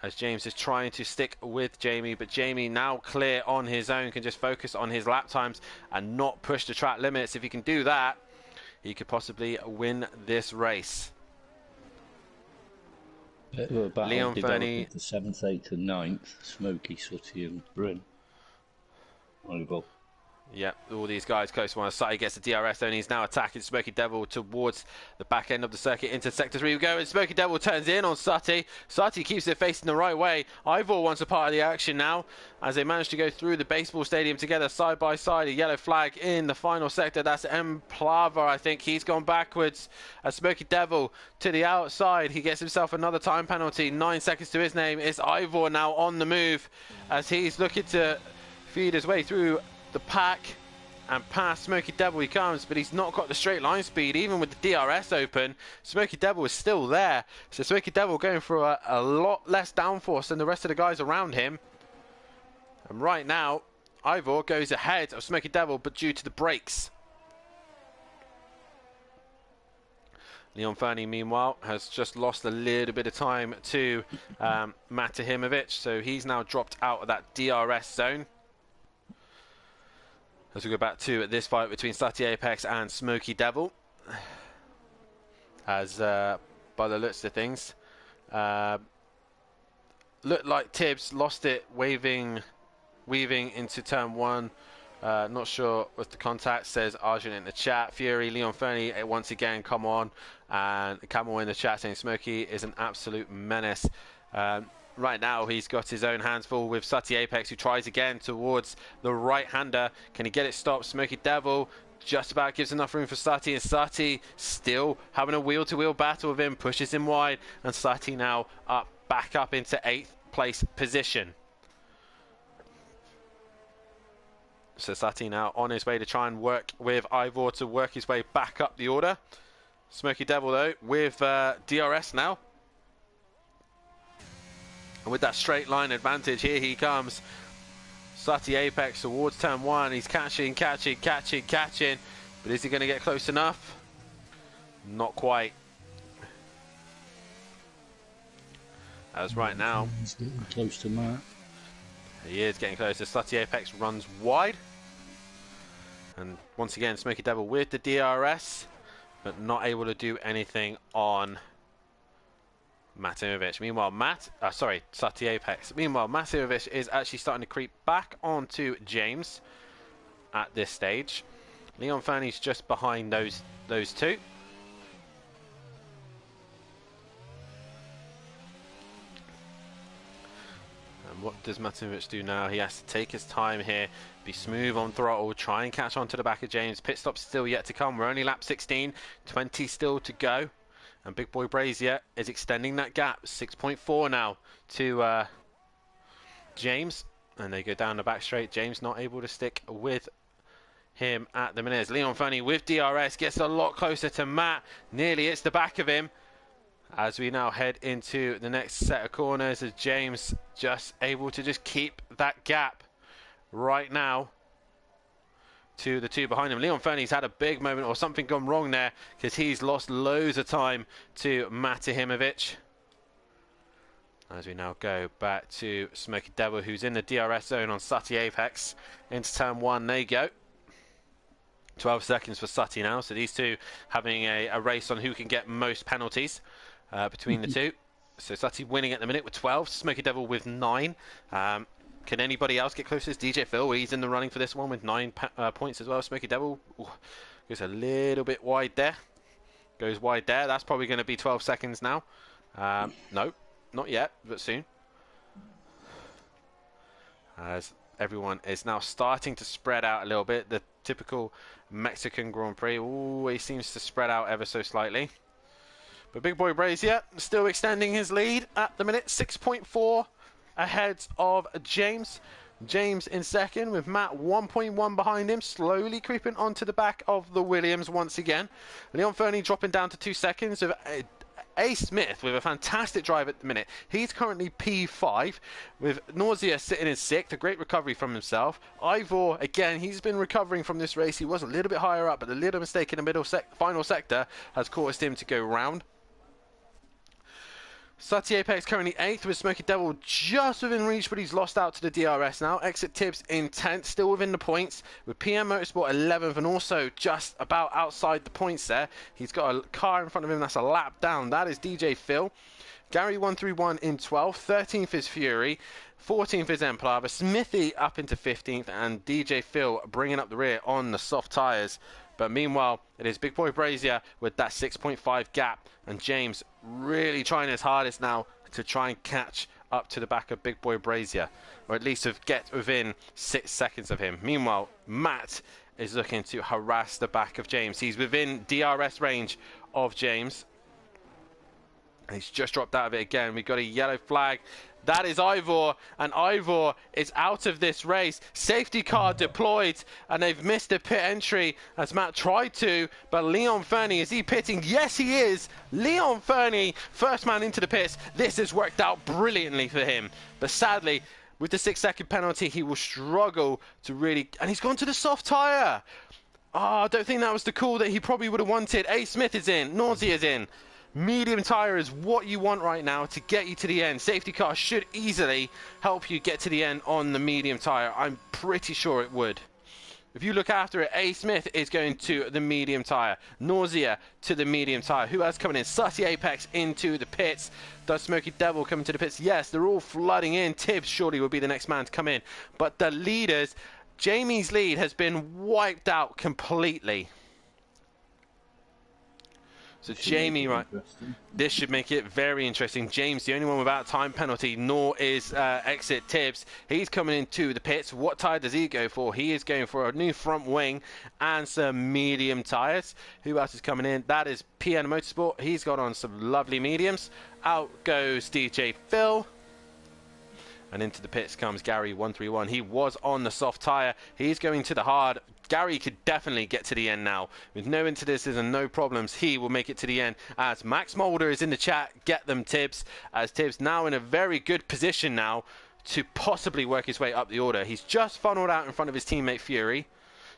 As James is trying to stick with Jamie, but Jamie now clear on his own, can just focus on his lap times and not push the track limits. If he can do that, he could possibly win this race. Bit of a battle Leon developing Fernie. for 7th, 8th and 9th. Smokey, Sutty and Bryn. Volleyball. Yep, all these guys close to one. Sutty gets the DRS and he's now attacking Smoky Devil towards the back end of the circuit into sector 3 we go, and Smoky Devil turns in on Sutty. Sutty keeps it facing the right way. Ivor wants a part of the action now as they manage to go through the baseball stadium together side by side. A yellow flag in the final sector. That's M. Plava, I think. He's gone backwards as Smoky Devil to the outside. He gets himself another time penalty. 9 seconds to his name. It's Ivor now on the move as he's looking to feed his way through the pack and past Smoky Devil he comes, but he's not got the straight line speed. Even with the DRS open, Smoky Devil is still there. So Smoky Devil going for a lot less downforce than the rest of the guys around him. And right now, Ivor goes ahead of Smoky Devil, but due to the brakes. Leon Fernie, meanwhile, has just lost a little bit of time to Matahimovic, so he's now dropped out of that DRS zone. As we go back to this fight between Sutty Apex and Smoky Devil. As by the looks of things, looked like Tibbs lost it weaving into turn 1. Not sure what the contact says. Arjun in the chat. Fury, Leon Fernie once again come on, and Camel in the chat saying Smoky is an absolute menace. Right now, he's got his own hands full with Sutty Apex, who tries again towards the right-hander. Can he get it stopped? Smoky Devil just about gives enough room for Sutty, and Sutty still having a wheel-to-wheel battle with him, pushes him wide, and Sutty now back up into 8th place position. So Sutty now on his way to try and work with Ivor to work his way back up the order. Smoky Devil, though, with DRS now. And with that straight line advantage, here he comes. Sutty Apex towards turn 1. He's catching. But is he going to get close enough? Not quite. As right now, He's getting close to Matt. he is getting closer. Sutty Apex runs wide. And once again, Smoky Devil with the DRS, but not able to do anything on Matimovic. Meanwhile, Sutty Apex. Meanwhile, Matimovic is actually starting to creep back onto James at this stage. Leon Fernie's just behind those two. And what does Matimovic do now? He has to take his time here, be smooth on throttle, try and catch on to the back of James. Pit stop's still yet to come. We're only lap 16, 20 still to go. And Big Boy Brazier is extending that gap, 6.4 now to James. And they go down the back straight. James not able to stick with him at the minute. Leon Fernie with DRS gets a lot closer to Matt. Nearly hits the back of him. As we now head into the next set of corners, as James just able to just keep that gap right now to the two behind him. Leon Fernie's had a big moment, or something gone wrong there, because he's lost loads of time to Matahimovic. As we now go back to Smoky Devil, who's in the DRS zone on Sutty Apex. Into turn 1 they go. 12 seconds for Sutty now, so these two having a race on who can get most penalties between the two. So Sutty winning at the minute with 12, Smoky Devil with 9. Can anybody else get close to this? DJ Phil, he's in the running for this one with 9 points as well. Smoky Devil goes a little bit wide there. Goes wide there. That's probably going to be 12 seconds now. No, not yet, but soon. As everyone is now starting to spread out a little bit. The typical Mexican Grand Prix always seems to spread out ever so slightly. But Big Boy Brazier still extending his lead at the minute. 6.4 ahead of James. James in second with Matt 1.1 behind him, slowly creeping onto the back of the Williams once again. Leon Fernie dropping down to 2 seconds with A. Smith with a fantastic drive at the minute. He's currently P5 with Nausea sitting in 6th, a great recovery from himself. Ivor, again, he's been recovering from this race. He was a little bit higher up, but a little mistake in the final sector has caused him to go round. Sutty Apex currently 8th with Smoky Devil just within reach, but he's lost out to the DRS now. Exit Tibbs in 10th, still within the points, with PM Motorsport 11th and also just about outside the points there. He's got a car in front of him that's a lap down. That is DJ Phil Gary 131 in 12th. 13th is Fury. 14th is Empire. Smithy up into 15th. And DJ Phil bringing up the rear on the soft tyres. But meanwhile, it is Big Boy Brazier with that 6.5 gap. And James really trying his hardest now to try and catch up to the back of Big Boy Brazier. Or at least to get within 6 seconds of him. Meanwhile, Matt is looking to harass the back of James. He's within DRS range of James. He's just dropped out of it again. We've got a yellow flag. That is Ivor, and Ivor is out of this race. Safety car deployed, and they've missed the pit entry as Matt tried to, but Leon Fernie, is he pitting? Yes, he is. Leon Fernie, first man into the pits. This has worked out brilliantly for him, but sadly, with the 6-second penalty, he will struggle to really... And he's gone to the soft tyre. Oh, I don't think that was the call that he probably would have wanted. A. Smith is in. Nausea is in. Medium tyre is what you want right now to get you to the end. Safety car should easily help you get to the end on the medium tyre. I'm pretty sure it would. If you look after it, A. Smith is going to the medium tyre. Nausea to the medium tyre. Who else coming in? Sussy Apex into the pits. Does Smoky Devil come into the pits? Yes, they're all flooding in. Tibbs surely will be the next man to come in. But the leaders, Jamie's lead has been wiped out completely. So Jamie, right, this should make it very interesting. James, the only one without time penalty, nor is exit Tibbs. He's coming into the pits. What tyre does he go for? He is going for a new front wing and some medium tyres. Who else is coming in? That is PN Motorsport. He's got on some lovely mediums. Out goes DJ Phil. And into the pits comes Gary 131. He was on the soft tyre. He's going to the hard. Gary could definitely get to the end now. With no incidents and no problems, he will make it to the end. As Max Mulder is in the chat, get them Tibbs. As Tibbs now in a very good position now to possibly work his way up the order. He's just funneled out in front of his teammate Fury.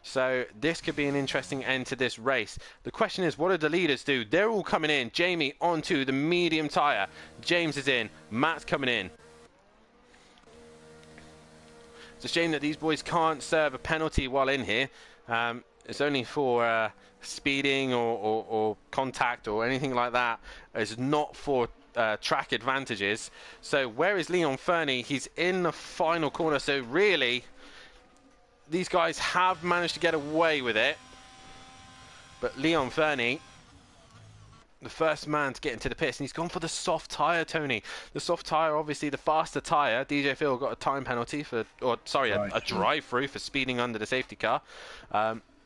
So this could be an interesting end to this race. The question is, what do the leaders do? They're all coming in. Jamie onto the medium tyre. James is in. Matt's coming in. It's a shame that these boys can't serve a penalty while in here. It's only for speeding or contact or anything like that. It's not for track advantages. So where is Leon Fernie? He's in the final corner. So really, these guys have managed to get away with it. But Leon Fernie, the first man to get into the pits, and he's gone for the soft tyre, Tony. The soft tyre, obviously the faster tyre. DJ Phil got a time penalty for, or sorry, a drive-through for speeding under the safety car.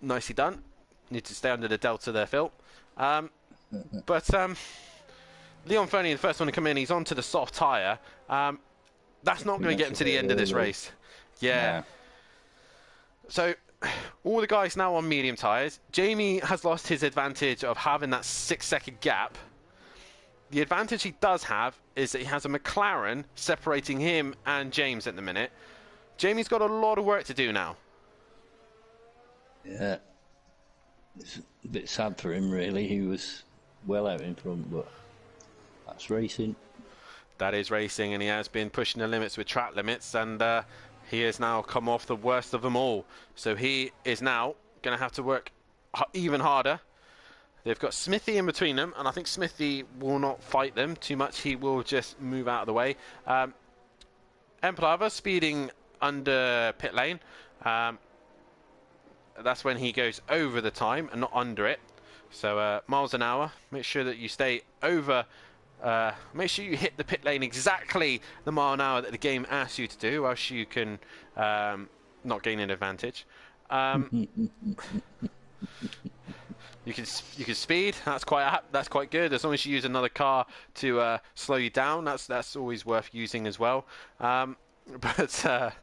Nicely done. Need to stay under the delta there, Phil. But Leon Fernie, the first one to come in, he's onto the soft tyre. That's not going to get him to the end of this race. Yeah. So all the guys now on medium tyres. Jamie has lost his advantage of having that 6-second gap. The advantage he does have is that he has a McLaren separating him and James at the minute. Jamie's got a lot of work to do now. Yeah. It's a bit sad for him, really. He was well out in front, but that's racing. That is racing, and he has been pushing the limits with track limits, and he has now come off the worst of them all. So he is now going to have to work even harder. They've got Smithy in between them, and I think Smithy will not fight them too much. He will just move out of the way. Emplava speeding under pit lane. That's when he goes over the time and not under it. So miles an hour. Make sure that you stay over. Make sure you hit the pit lane exactly the mile an hour that the game asks you to do, else you can not gain an advantage. You can speed. That's quite good. As long as you use another car to slow you down, that's always worth using as well. But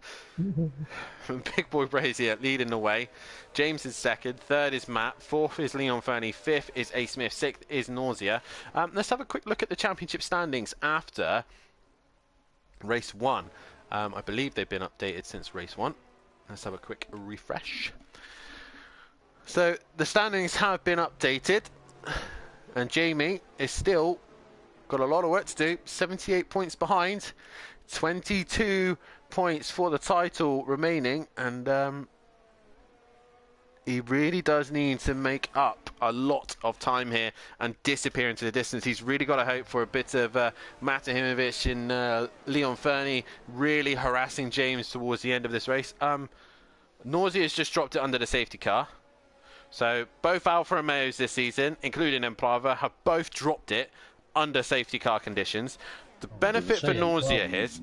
Big Boy Brazier leading the way. James is second. Third is Matt. Fourth is Leon Fernie. Fifth is A. Smith. Sixth is Nausea. Let's have a quick look at the championship standings after race 1. I believe they've been updated since race 1. Let's have a quick refresh. So the standings have been updated, and Jamie is still got a lot of work to do. 78 points behind. 22 points for the title remaining, and He really does need to make up a lot of time here and disappear into the distance. He's really got to hope for a bit of Mathew and Leon Fernie really harassing James towards the end of this race. Nausea has just dropped it under the safety car. So both Alfa Romeos this season, including Emprava, have both dropped it under safety car conditions. The benefit for Nausea is...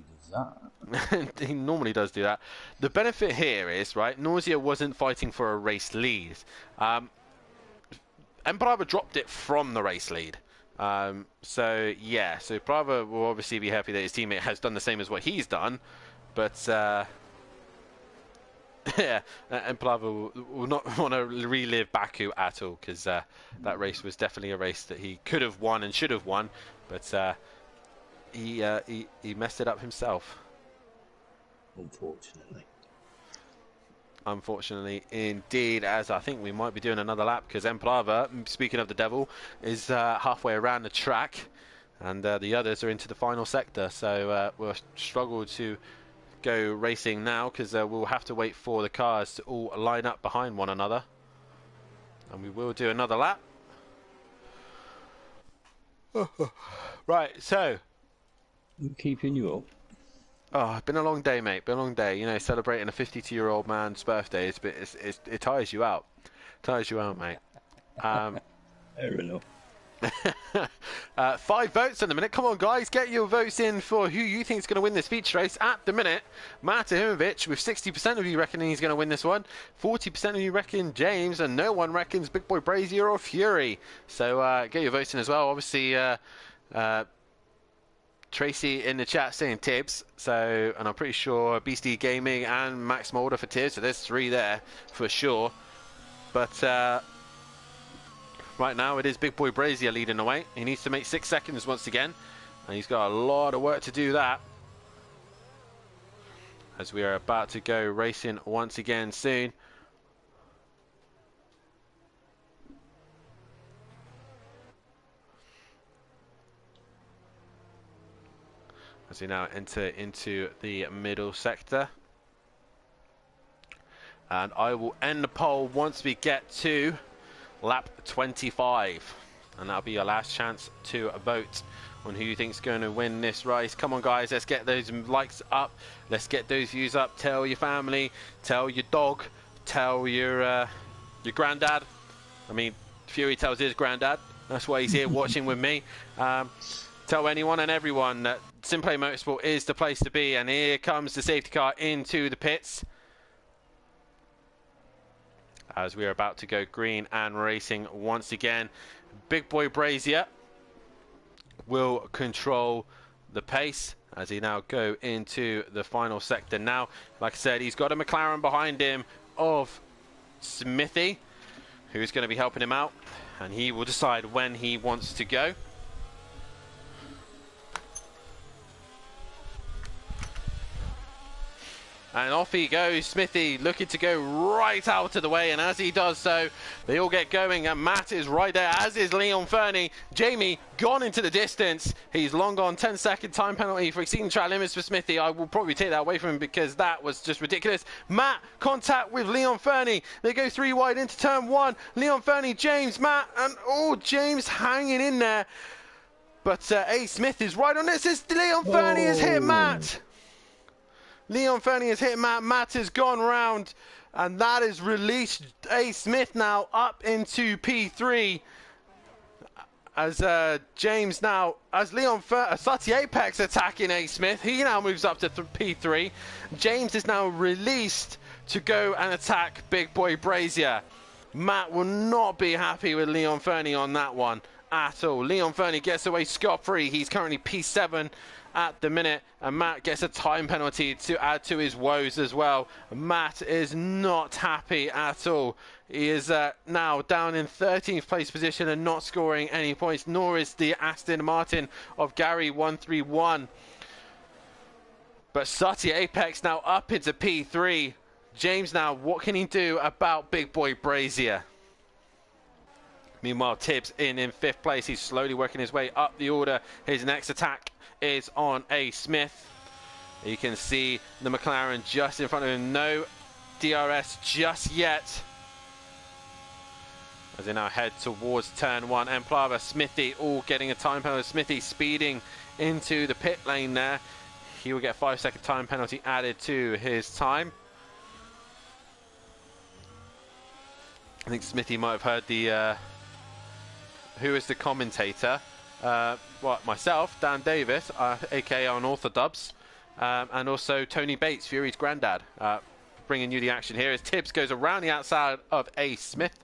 he normally does do that. The benefit here is, right, Nausea wasn't fighting for a race lead. Emprava dropped it from the race lead. So yeah, so Brava will obviously be happy that his teammate has done the same as what he's done, but yeah, Emprava will not want to relive Baku at all, because that race was definitely a race that he could have won and should have won, but he messed it up himself. Unfortunately, indeed, as I think we might be doing another lap, because Emprava, speaking of the devil, is halfway around the track, and the others are into the final sector, so we'll struggle to go racing now, because we'll have to wait for the cars to all line up behind one another, and we will do another lap. Right, so I'm keeping you up. Oh, it's been a long day, mate. Been a long day. You know, celebrating a 52-year-old man's birthday, it tires you out. Tires you out, mate. Fair enough. 5 votes in the minute. Come on, guys. Get your votes in for who you think is going to win this feature race. At the minute, Mathew, with 60% of you reckoning he's going to win this one. 40% of you reckon James, and no one reckons Big Boy Brazier or Fury. So get your votes in as well. Obviously, Tracy in the chat saying Tibbs, so, and I'm pretty sure Beastie Gaming and Max Mulder for Tibbs, so there's 3 there for sure. But right now it is Big Boy Brazier leading the way. He needs to make 6 seconds once again, and he's got a lot of work to do that, as we are about to go racing once again soon. As we now enter into the middle sector, and I will end the poll once we get to lap 25, and that'll be your last chance to vote on who you think's going to win this race. Come on, guys, let's get those likes up, let's get those views up. Tell your family, tell your dog, tell your granddad. I mean, Fury tells his granddad, that's why he's here watching with me. Tell anyone and everyone that Simplay Motorsport is the place to be, and here comes the safety car into the pits, as we are about to go green and racing once again. Big Boy Brazier will control the pace as he now go into the final sector. Now, like I said, he's got a McLaren behind him of Smithy, who's going to be helping him out, and he will decide when he wants to go. And off he goes, Smithy, looking to go right out of the way, and as he does so, they all get going, and Matt is right there, as is Leon Fernie. Jamie gone into the distance. He's long gone. 10-second time penalty for exceeding track limits for Smithy. I will probably take that away from him because that was just ridiculous. Matt, contact with Leon Fernie. They go 3 wide into turn 1. Leon Fernie, James, Matt, and oh, James hanging in there. But A. Smith is right on this. Leon Fernie has hit Matt. Leon Fernie has hit Matt. Matt has gone round, and that is released A. Smith now up into P3. As James now, as Leon Sati Apex attacking A. Smith, he now moves up to P3. James is now released to go and attack Big Boy Brazier. Matt will not be happy with Leon Fernie on that one at all. Leon Fernie gets away scot-free. He's currently P7 at the minute, and Matt gets a time penalty to add to his woes as well. Matt is not happy at all. He is now down in 13th place position and not scoring any points, nor is the Aston Martin of Gary 131. But Sati Apex now up into P3. James now, what can he do about Big Boy Brazier? Meanwhile, Tibbs in 5th place. He's slowly working his way up the order. His next attack is on A. Smith. You can see the McLaren just in front of him. No DRS just yet. as they now head towards turn 1. Emplava, Smithy all getting a time penalty. Smithy speeding into the pit lane there. He will get a 5-second time penalty added to his time. I think Smithy might have heard the who is the commentator. Myself, Dan Davis, aka Unorthodox, and also Tony Bates, Fury's granddad, bringing you the action here as Tibbs goes around the outside of A. Smith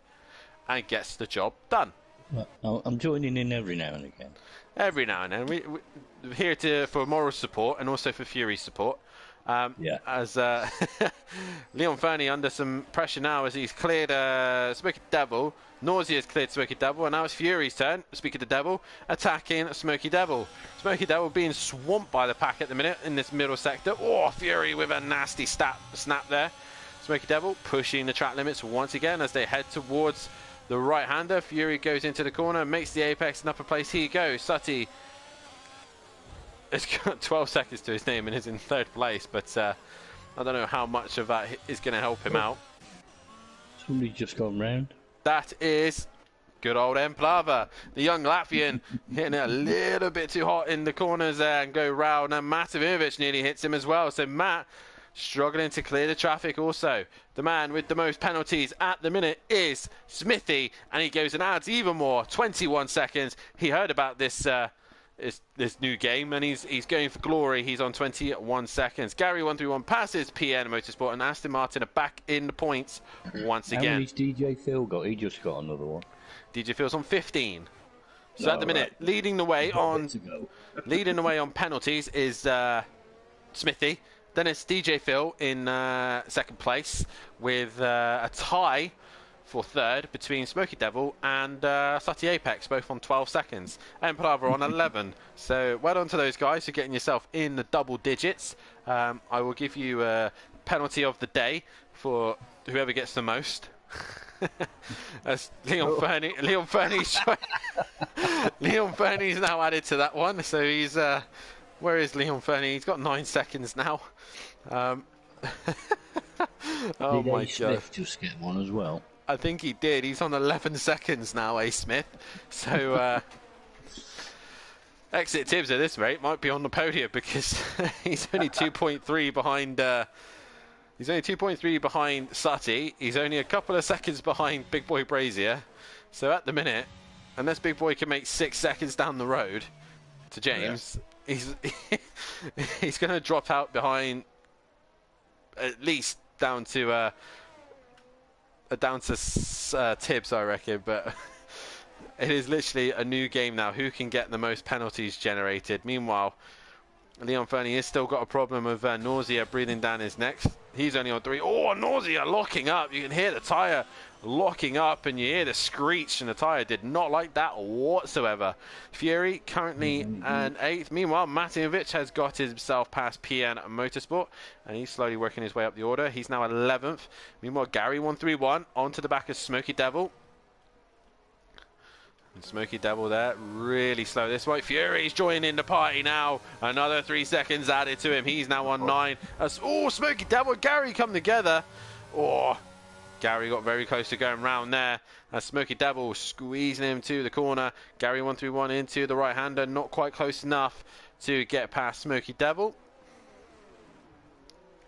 and gets the job done. Well, I'm joining in every now and again. Every now and then. We're here for moral support and also for Fury support. As Leon Fernie under some pressure now as he's cleared Smoky Devil. Nausea's cleared Smoky Devil, and now it's Fury's turn. Speak of the Devil attacking Smoky Devil. Smoky Devil being swamped by the pack at the minute in this middle sector. Oh, Fury with a nasty snap there. Smoky Devil pushing the track limits once again as they head towards the right-hander. Fury goes into the corner, makes the apex in upper place. Here you go, Sutty. It's got 12 seconds to his name and is in 3rd place, but I don't know how much of that is going to help him out. Somebody's just gone round. That is good old Emplava, the young Latvian, hitting it a little bit too hot in the corners there and go round. And Mathew nearly hits him as well. So Matt struggling to clear the traffic also. The man with the most penalties at the minute is Smithy, and he goes and adds even more, 21 seconds. He heard about this new game, and he's going for glory. He's on 21 seconds. Gary 131 passes PN Motorsport, and Aston Martin are back in the points once again. How many's DJ Phil got? He just got another one. DJ Phil's on 15. So at the minute, leading the way on penalties is Smithy. Then it's DJ Phil in 2nd place with a tie for 3rd between Smoky Devil and Sutty Apex, both on 12 seconds. Emplava on 11. So well done to those guys for getting yourself in the double digits. I will give you a penalty of the day for whoever gets the most. That's Leon Fernie. Leon Fernie's now added to that one. So he's where is Leon Fernie? He's got 9 seconds now. Oh my God! Smith just get one as well. I think he did. He's on 11 seconds now, A. Smith. So Exit Tibbs at this rate might be on the podium because he's only 2.3 behind. He's only 2.3 behind Sutty. He's only a couple of seconds behind Big Boy Brazier. So at the minute, unless Big Boy can make 6 seconds down the road to James, he's going to drop out behind at least down to Tibbs, I reckon. But it is literally a new game now. Who can get the most penalties generated? Meanwhile, Leon Fernie has still got a problem of nausea breathing down his neck. He's only on 3. Oh, nausea locking up. You can hear the tyre locking up and you hear the screech, and the tyre did not like that whatsoever. Fury currently an 8th. Meanwhile, Matinovic has got himself past PN Motorsport, and he's slowly working his way up the order. He's now 11th. Meanwhile, Gary 131 onto the back of Smoky Devil. And Smoky Devil there, really slow this way. Fury's joining the party now. Another 3 seconds added to him. He's now on 9. Oh, Smoky Devil, Gary come together. Oh, Gary got very close to going round there. As Smoky Devil squeezing him to the corner. Gary 131 into the right-hander, not quite close enough to get past Smoky Devil.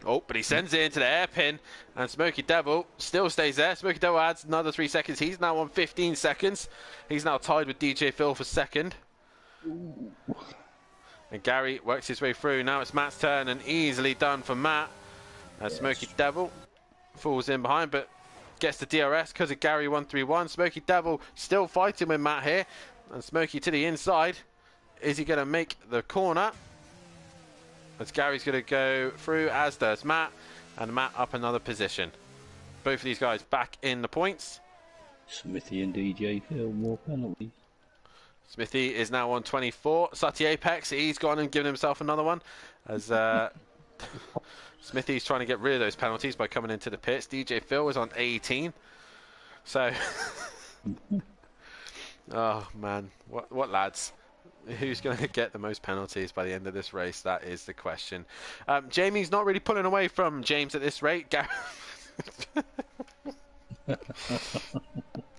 Oh, but he sends it into the hairpin, and Smoky Devil still stays there. Smoky Devil adds another 3 seconds. He's now on 15 seconds. He's now tied with DJ Phil for 2nd. And Gary works his way through. Now it's Matt's turn, and easily done for Matt. As Smoky Devil falls in behind, but gets the DRS because of Gary 131. Smoky Devil still fighting with Matt here, and Smoky to the inside. Is he going to make the corner? As Gary's going to go through, as does Matt, and Matt up another position. Both of these guys back in the points. Smithy and DJ Phil, more penalties. Smithy is now on 24. Sutty Apex, he's gone and given himself another one. As Smithy's trying to get rid of those penalties by coming into the pits. DJ Phil is on 18. So, oh man, what lads? Who's going to get the most penalties by the end of this race? That is the question. Jamie's not really pulling away from James at this rate.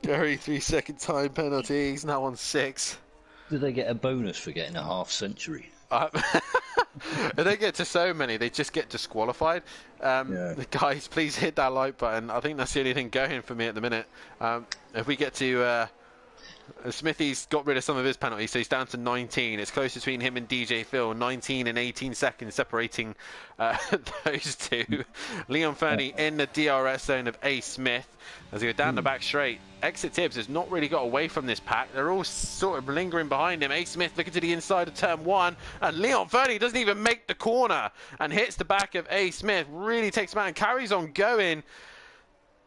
Gary 3-second time penalty. He's now on 6. Do they get a bonus for getting a half century? If they get to so many, they just get disqualified. Guys, please hit that like button. I think that's the only thing going for me at the minute. If we get to... Smithy's got rid of some of his penalties, so he's down to 19. It's close between him and DJ Phil, 19 and 18 seconds separating those two. Leon Fernie in the DRS zone of A. Smith as he goes down the back straight. Exit Tibbs has not really got away from this pack. They're all sort of lingering behind him. A. Smith looking to the inside of turn 1, and Leon Fernie doesn't even make the corner and hits the back of A. Smith. Really takes him out and carries on going.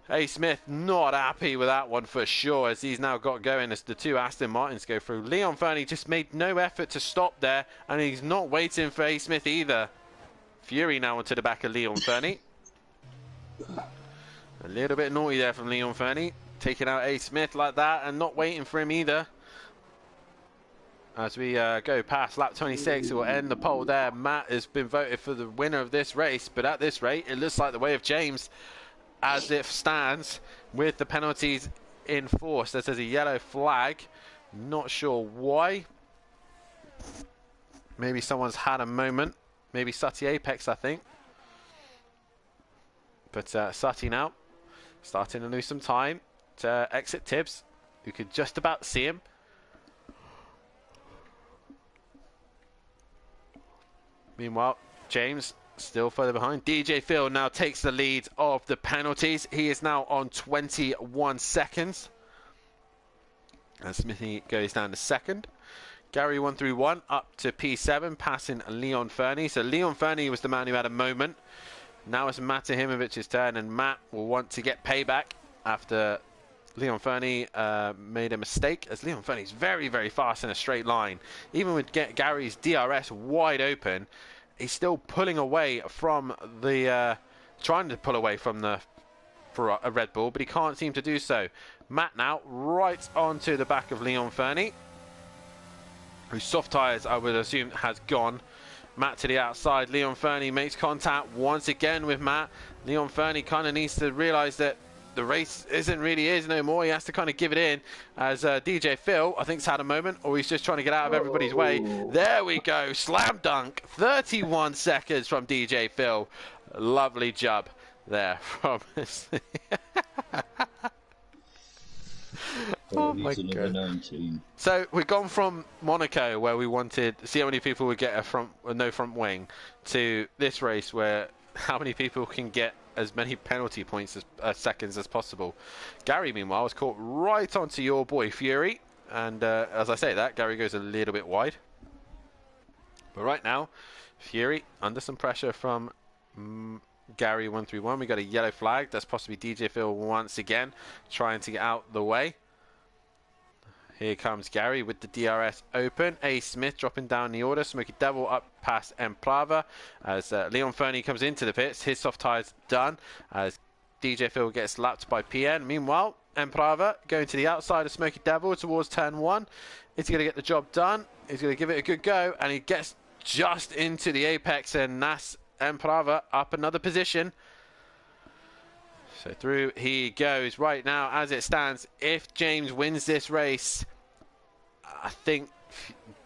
A. Smith not happy with that one for sure, as he's now got going as the two Aston Martins go through. Leon Fernie just made no effort to stop there, and he's not waiting for A. Smith either. Fury now onto the back of Leon Fernie. A little bit naughty there from Leon Fernie, taking out A. Smith like that and not waiting for him either. As we go past lap 26, it will end the poll there. Matt has been voted for the winner of this race, but at this rate, it looks like the way of James as it stands with the penalties in force. There's a yellow flag. Not sure why. Maybe someone's had a moment. Maybe Sutty Apex, I think. But Sutty now starting to lose some time to exit Tibbs, who could just about see him. Meanwhile, James still further behind. DJ Phil now takes the lead of the penalties. He is now on 21 seconds. And Smithy goes down to second. Gary 131 up to P7, passing Leon Fernie. So Leon Fernie was the man who had a moment. Now it's Matt Himovic's turn, and Matt will want to get payback after Leon Fernie made a mistake, as Leon Fernie's very, very fast in a straight line. Even with Gary's DRS wide open, he's still pulling away from the, trying to pull away from the for a Red Bull, but he can't seem to do so. Matt now right onto the back of Leon Fernie, whose soft tyres I would assume has gone. Matt to the outside. Leon Fernie makes contact once again with Matt. Leon Fernie kind of needs to realise that the race isn't really his no more. He has to kind of give it in, as DJ Phil, I think, has had a moment, or he's just trying to get out of everybody's way. There we go. Slam dunk. 31 seconds from DJ Phil. Lovely job there from Oh my God. 19. So we've gone from Monaco, where we wanted to see how many people would get a no front wing, to this race where how many people can get as many penalty points as seconds as possible. Gary, meanwhile, was caught right onto your boy Fury, and as I say that, Gary goes a little bit wide. But right now, Fury under some pressure from Gary 131. We got a yellow flag. That's possibly DJ Phil once again trying to get out the way. Here comes Gary with the DRS open. A. Smith dropping down the order. Smoky Devil up past Emprava as Leon Fernie comes into the pits. His soft tyres done as DJ Phil gets lapped by PN. Meanwhile, Emprava going to the outside of Smoky Devil towards turn 1. Is he going to get the job done? He's going to give it a good go, and he gets just into the apex, and that's Emprava up another position. So through he goes right now as it stands. If James wins this race, I think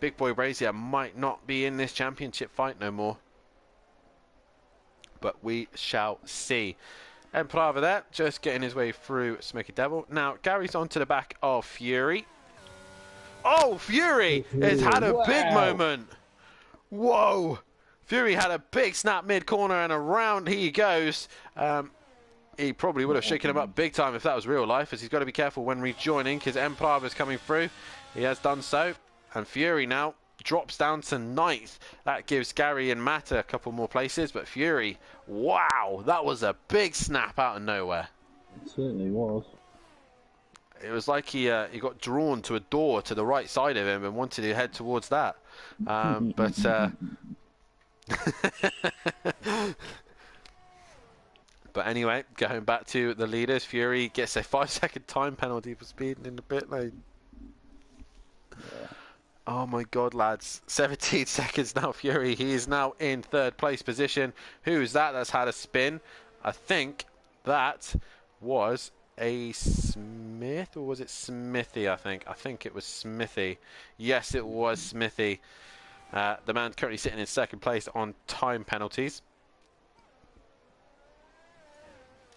Big Boy Brazier might not be in this championship fight no more. But we shall see. Emprava there, just getting his way through Smoky Devil. Now, Gary's onto the back of Fury. Oh, Fury has had a big moment. Whoa. Fury had a big snap mid-corner, and around he goes. He probably would have shaken him up big time if that was real life, as he's got to be careful when rejoining, because Emprava is coming through. He has done so, and Fury now drops down to 9th. That gives Gary and Matt a couple more places, but Fury, wow, that was a big snap out of nowhere. It certainly was. It was like he got drawn to a door to the right side of him and wanted to head towards that. But anyway, going back to the leaders, Fury gets a 5-second time penalty for speeding in the pit lane. Yeah. Oh my God, lads. 17 seconds now, Fury. He is now in 3rd place position. Who's that that's had a spin? I think that was A. Smith, or was it Smithy? I think it was Smithy. Yes, it was Smithy. The man currently sitting in second place on time penalties.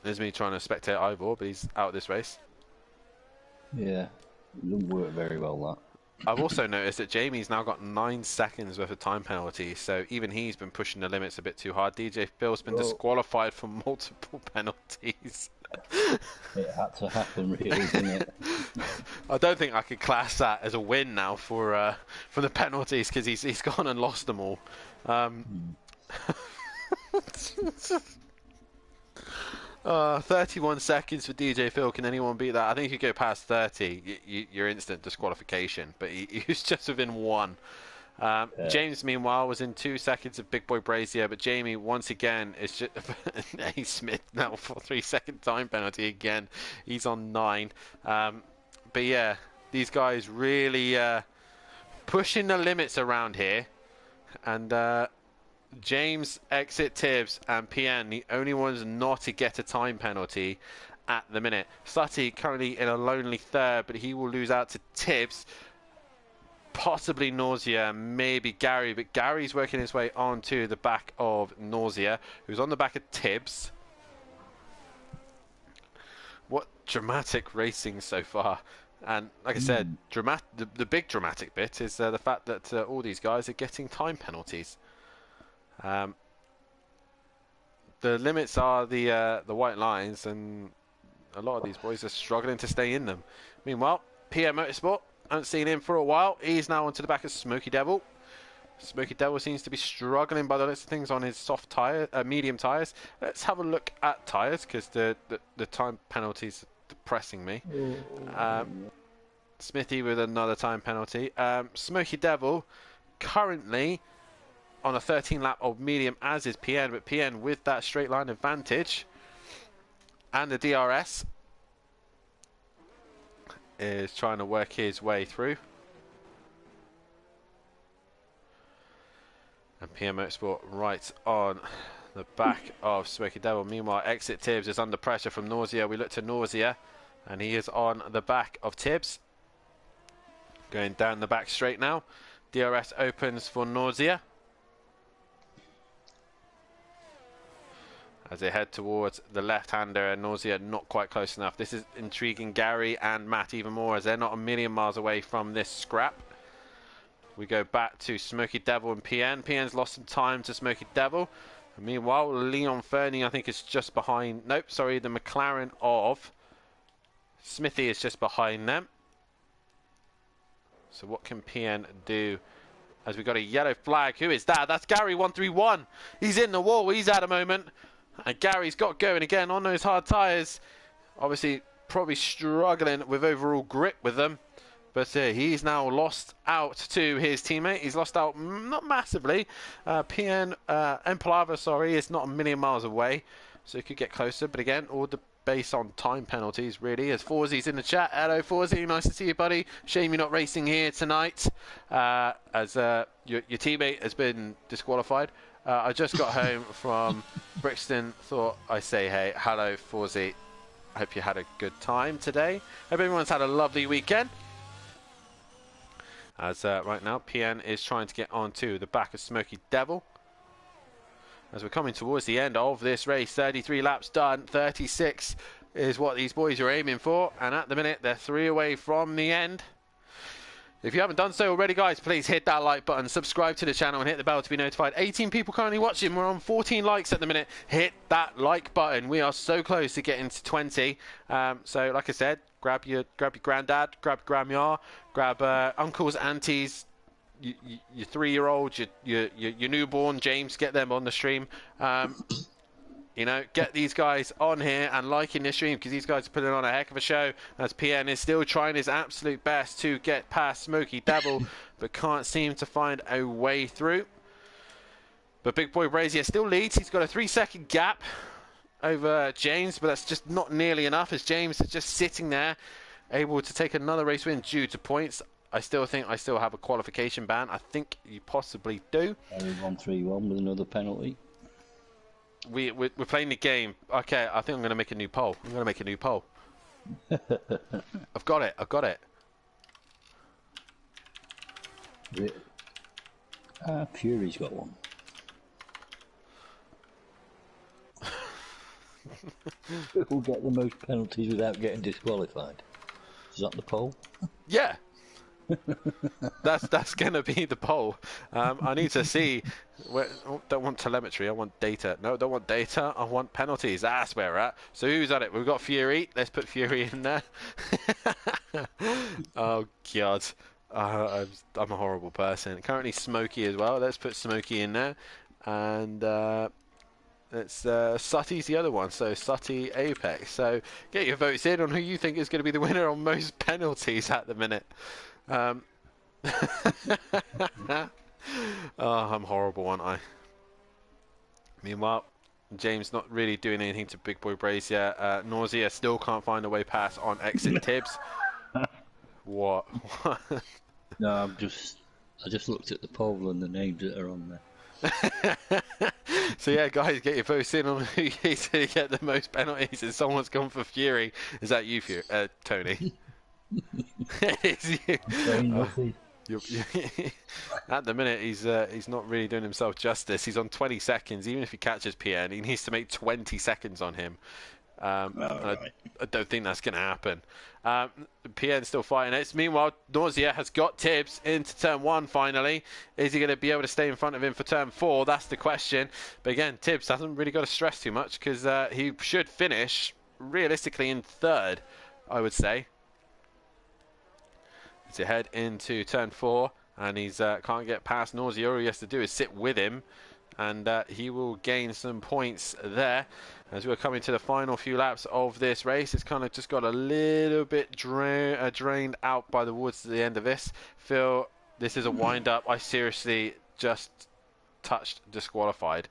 There's me trying to spectate Ivor, but he's out of this race. Yeah, it doesn't work very well, that. I've also noticed that Jamie's now got 9 seconds worth of time penalty, so even he's been pushing the limits a bit too hard. DJ Phil's been disqualified for multiple penalties. It had to happen, really, didn't it? I don't think I could class that as a win now for the penalties, because he's gone and lost them all. 31 seconds for DJ Phil. Can anyone beat that? I think if you go past 30, you're instant disqualification. But he was just within 1. James, meanwhile, was in 2 seconds of Big Boy Brazier. But Jamie, once again, is just A. Smith now for 3-second time penalty again. He's on 9. But yeah, these guys really pushing the limits around here. And James, Exit, Tibbs and PN, the only ones not to get a time penalty at the minute. Sutty currently in a lonely 3rd, but he will lose out to Tibbs. Possibly Nausea, maybe Gary, but Gary's working his way onto the back of Nausea, who's on the back of Tibbs. What dramatic racing so far. And like I said, the big dramatic bit is the fact that all these guys are getting time penalties. The limits are the white lines, and a lot of these boys are struggling to stay in them. Meanwhile, PM Motorsport, haven't seen him for a while. He's now onto the back of Smoky Devil. Smoky Devil seems to be struggling by the list of things on his soft tire, medium tires. Let's have a look at tires, because the time penalties are depressing me. Smithy with another time penalty. Smoky Devil currently on a 13 lap of medium, as is PN, but PN with that straight line advantage. And the DRS is trying to work his way through. And PM Motorsport right on the back of Smoky Devil. Meanwhile, Exit Tibbs is under pressure from Nausea. We look to Nausea, and he is on the back of Tibbs. Going down the back straight now. DRS opens for Nausea as they head towards the left-hander, and Nausea not quite close enough. This is intriguing Gary and Matt even more, as they're not a million miles away from this scrap. We go back to Smoky Devil and PN. PN's lost some time to Smoky Devil. And meanwhile, Leon Fernie, I think, is just behind. Nope, sorry, the McLaren of Smithy is just behind them. So what can PN do? As we got a yellow flag. Who is that? That's Gary 131. He's in the wall. He's at a moment. And Gary's got going again on those hard tyres. Obviously, probably struggling with overall grip with them. But he's now lost out to his teammate. He's lost out not massively. PN Empalava, sorry, is not a million miles away. So he could get closer. But again, all the based on time penalties, really. As Forzy's in the chat. Hello, Forzy. Nice to see you, buddy. Shame you're not racing here tonight. As your teammate has been disqualified. I just got home from Brixton. Thought I'd say, hey, hello, Forzy. I hope you had a good time today. Hope everyone's had a lovely weekend. As right now, PN is trying to get onto the back of Smoky Devil. As we're coming towards the end of this race, 33 laps done, 36 is what these boys are aiming for. And at the minute, they're 3 away from the end. If you haven't done so already, guys, please hit that like button, subscribe to the channel, and hit the bell to be notified. 18 people currently watching. We're on 14 likes at the minute. Hit that like button. We are so close to getting to 20. So, like I said, grab your granddad, grab your grandma, grab uncles, aunties, your 3-year-old, your newborn, James. Get them on the stream. You know, get these guys on here and liking this stream, because these guys are putting on a heck of a show, as PN is still trying his absolute best to get past Smoky Devil, but can't seem to find a way through. But Big Boy Brazier still leads. He's got a 3-second gap over James, but that's just not nearly enough, as James is just sitting there, able to take another race win due to points. I still think I still have a qualification ban. I think you possibly do. 1-3-1 with another penalty. We're playing the game. Okay, I think I'm going to make a new poll. I've got it. I've got it. Fury's got one. Who'll get the most penalties without getting disqualified? Is that the poll? Yeah. That's gonna be the poll. I need to see. Don't want telemetry. I want data. No, don't want data. I want penalties. That's where we're at. So who's at it? We've got Fury. Let's put Fury in there. Oh God, I'm a horrible person. Currently Smokey as well. Let's put Smokey in there, and it's Sutty's the other one. So Sutty Apex. So get your votes in on who you think is going to be the winner on most penalties at the minute. Oh, I'm horrible, aren't I? Meanwhile, James not really doing anything to Big Boy Brazier. Nausea still can't find a way past on exit Tibbs. What? No, I just looked at the poll and the names that are on there. So yeah, guys, get your votes in on who you think to get the most penalties. And someone's gone for Fury. Is that you, Tony? It's you. At the minute, he's not really doing himself justice. He's on 20 seconds. Even if he catches PN, he needs to make 20 seconds on him. Right. I don't think that's going to happen. PN's still fighting it. Meanwhile, Nausea has got Tibbs into turn 1 finally. Is he going to be able to stay in front of him for turn 4? That's the question. But again, Tibbs hasn't really got to stress too much because he should finish realistically in 3rd, I would say. To head into turn 4, and he's can't get past Nausea. All he has to do is sit with him, and he will gain some points there. As we're coming to the final few laps of this race, it's kind of just got a little bit drained out by the woods at the end of this. Phil, this is a wind-up. I seriously just touched disqualified.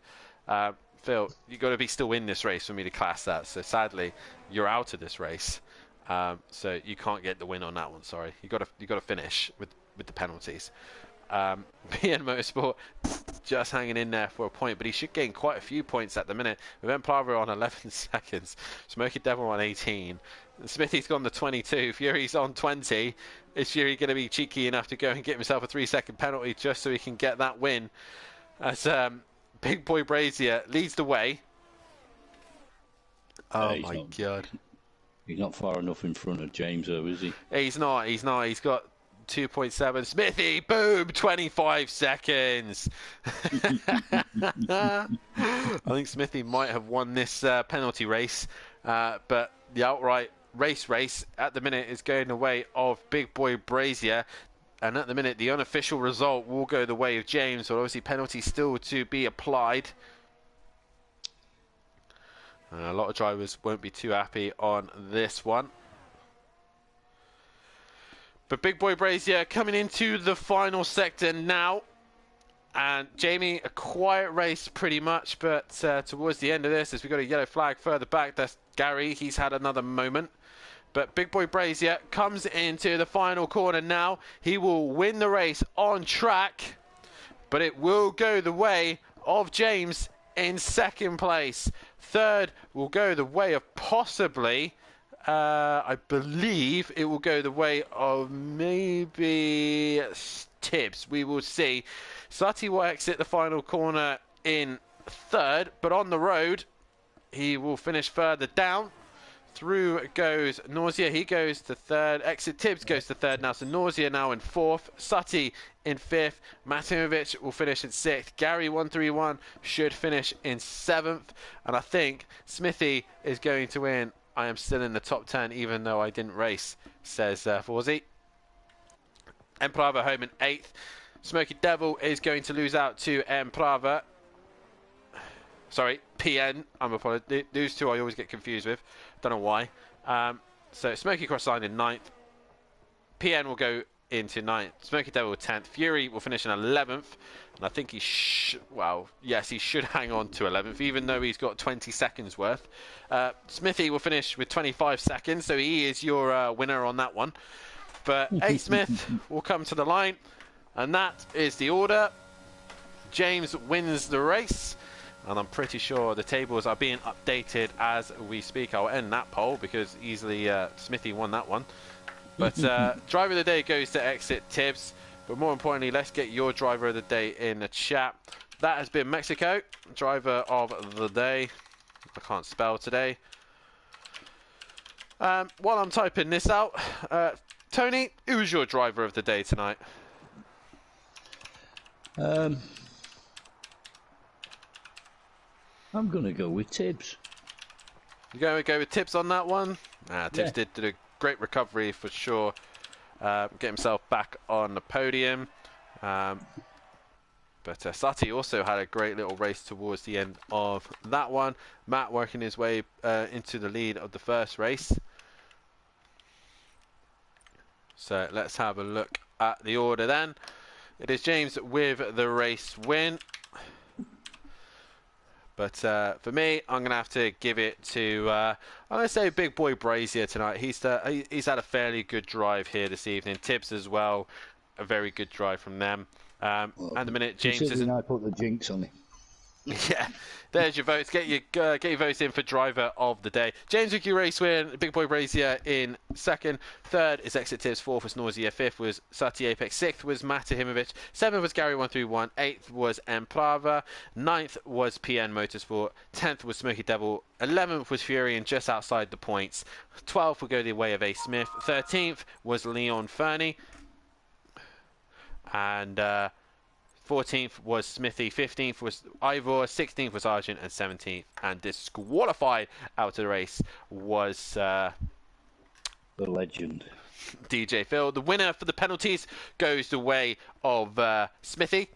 Phil, you've got to be still in this race for me to class that. So sadly, you're out of this race. So you can't get the win on that one. Sorry, you got to finish with the penalties. PN Motorsport just hanging in there for a point, but he should gain quite a few points at the minute. With Emplava on 11 seconds, Smoky Devil on 18, Smithy's gone to 22, Fury's on 20. Is Fury going to be cheeky enough to go and get himself a 3-second penalty just so he can get that win? As Big Boy Brazier leads the way. Oh my God. He's not far enough in front of James, though, is he? He's not. He's got 2.7. Smithy, boom, 25 seconds. I think Smithy might have won this penalty race, but the outright race at the minute is going the way of Big Boy Brazier. And at the minute, the unofficial result will go the way of James, but obviously penalties still to be applied. A lot of drivers won't be too happy on this one. But Big Boy Brazier coming into the final sector now. And Jamie, a quiet race pretty much, but towards the end of this, as we've got a yellow flag further back, that's Gary. He's had another moment. But Big Boy Brazier comes into the final corner now. He will win the race on track, but it will go the way of James in 2nd place. 3rd will go the way of possibly, I believe it will go the way of maybe Tibbs. We will see. Sutty will exit the final corner in 3rd, but on the road, he will finish further down. Through goes Nausea. He goes to 3rd. Exit Tibbs goes to 3rd now. So Nausea now in 4th. Sutty in 5th. Matimovic will finish in 6th. Gary 131 should finish in 7th. And I think Smithy is going to win. I am still in the top 10 even though I didn't race, says Forzy. Emprava home in 8th. Smoky Devil is going to lose out to Emprava. Sorry, PN. I'm apologize. Those two I always get confused with. Don't know why. So Smoky Cross Line in 9th. PN will go into 9th. Smoky Devil 10th. Fury will finish in 11th. And I think he well, yes, he should hang on to 11th, even though he's got 20 seconds worth. Smithy will finish with 25 seconds, so he is your winner on that one. But A. Smith will come to the line, and that is the order. James wins the race. and I'm pretty sure the tables are being updated as we speak. I'll end that poll because easily Smithy won that one. But driver of the day goes to Exit Tibbs. But more importantly, let's get your driver of the day in the chat. That has been Mexico, driver of the day. I can't spell today. While I'm typing this out, Tony, who's your driver of the day tonight? I'm going to go with Tibbs. You're going to go with Tibbs on that one? Tibbs Yeah. did a great recovery for sure. Get himself back on the podium. But Sati also had a great little race towards the end of that one. Matt working his way into the lead of the first race. So let's have a look at the order then. It is James with the race win. But for me, I'm going to have to give it to, I'm going to say Big Boy Brazier tonight. He's had a fairly good drive here this evening. Tibbs as well, a very good drive from them. And the minute James Considering isn't... I put the jinx on it. Yeah, there's your votes. Get your votes in for driver of the day. James with your race win. Big Boy Brazier in second. Third is Exit Tibbs. Fourth was Nausea. Fifth was Sati Apex. Sixth was Mathew. Seventh was Gary 131. Eighth was Emplava. Ninth was PN Motorsport. 10th was Smoky Devil. 11th was Fury and just outside the points. 12th will go the way of A Smith. 13th was Leon Fernie. And 14th was Smithy, 15th was Ivor, 16th was Argent, and 17th and disqualified out of the race was The legend. DJ Phil. The winner for the penalties goes the way of Smithy.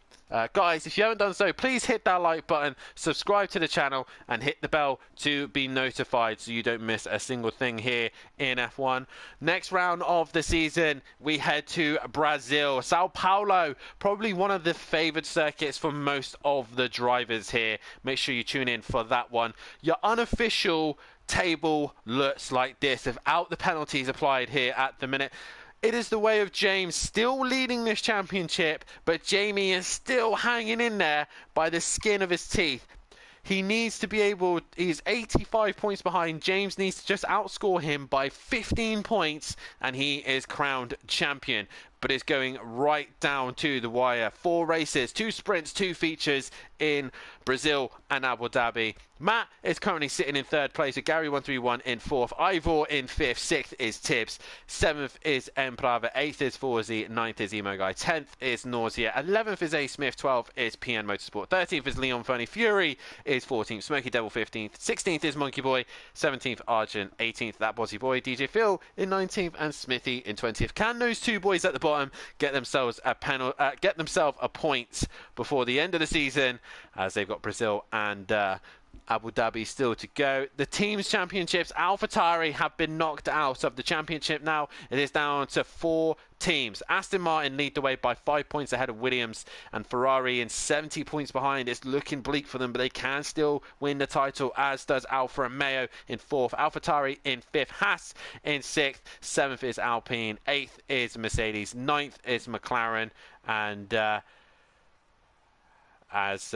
Guys, if you haven't done so, please hit that like button, subscribe to the channel, and hit the bell to be notified so you don't miss a single thing here in F1. Next round of the season, we head to Brazil. Sao Paulo, probably one of the favoured circuits for most of the drivers here. Make sure you tune in for that one. Your unofficial table looks like this without the penalties applied here at the minute. It is the way of James still leading this championship, but Jamie is still hanging in there by the skin of his teeth. He needs to be able, he's 85 points behind. James needs to just outscore him by 15 points and he is crowned champion. But it's going right down to the wire. 4 races, 2 sprints, 2 features in Brazil and Abu Dhabi. Matt is currently sitting in 3rd place with Gary 131 in 4th. Ivor in 5th. 6th is Tibbs. 7th is Emplava. 8th is Forzy. 9th is Emo Guy. 10th is Nausea. 11th is A Smith. 12th is PN Motorsport. 13th is Leon Fernie. Fury is 14th. Smoky Devil 15th. 16th is Monkey Boy. 17th Argent. 18th that Bozzy Boy. DJ Phil in 19th and Smithy in 20th. Can those 2 boys at the bottom get themselves a point before the end of the season, as they've got Brazil and Abu Dhabi still to go. The teams championships, AlphaTauri have been knocked out of the championship now. It is down to 4 teams. Aston Martin lead the way by 5 points ahead of Williams, and Ferrari in 70 points behind. It's looking bleak for them, but they can still win the title, as does Alfa Romeo in 4th. AlphaTauri in 5th. Haas in 6th. 7th is Alpine. 8th is Mercedes. 9th is McLaren. And as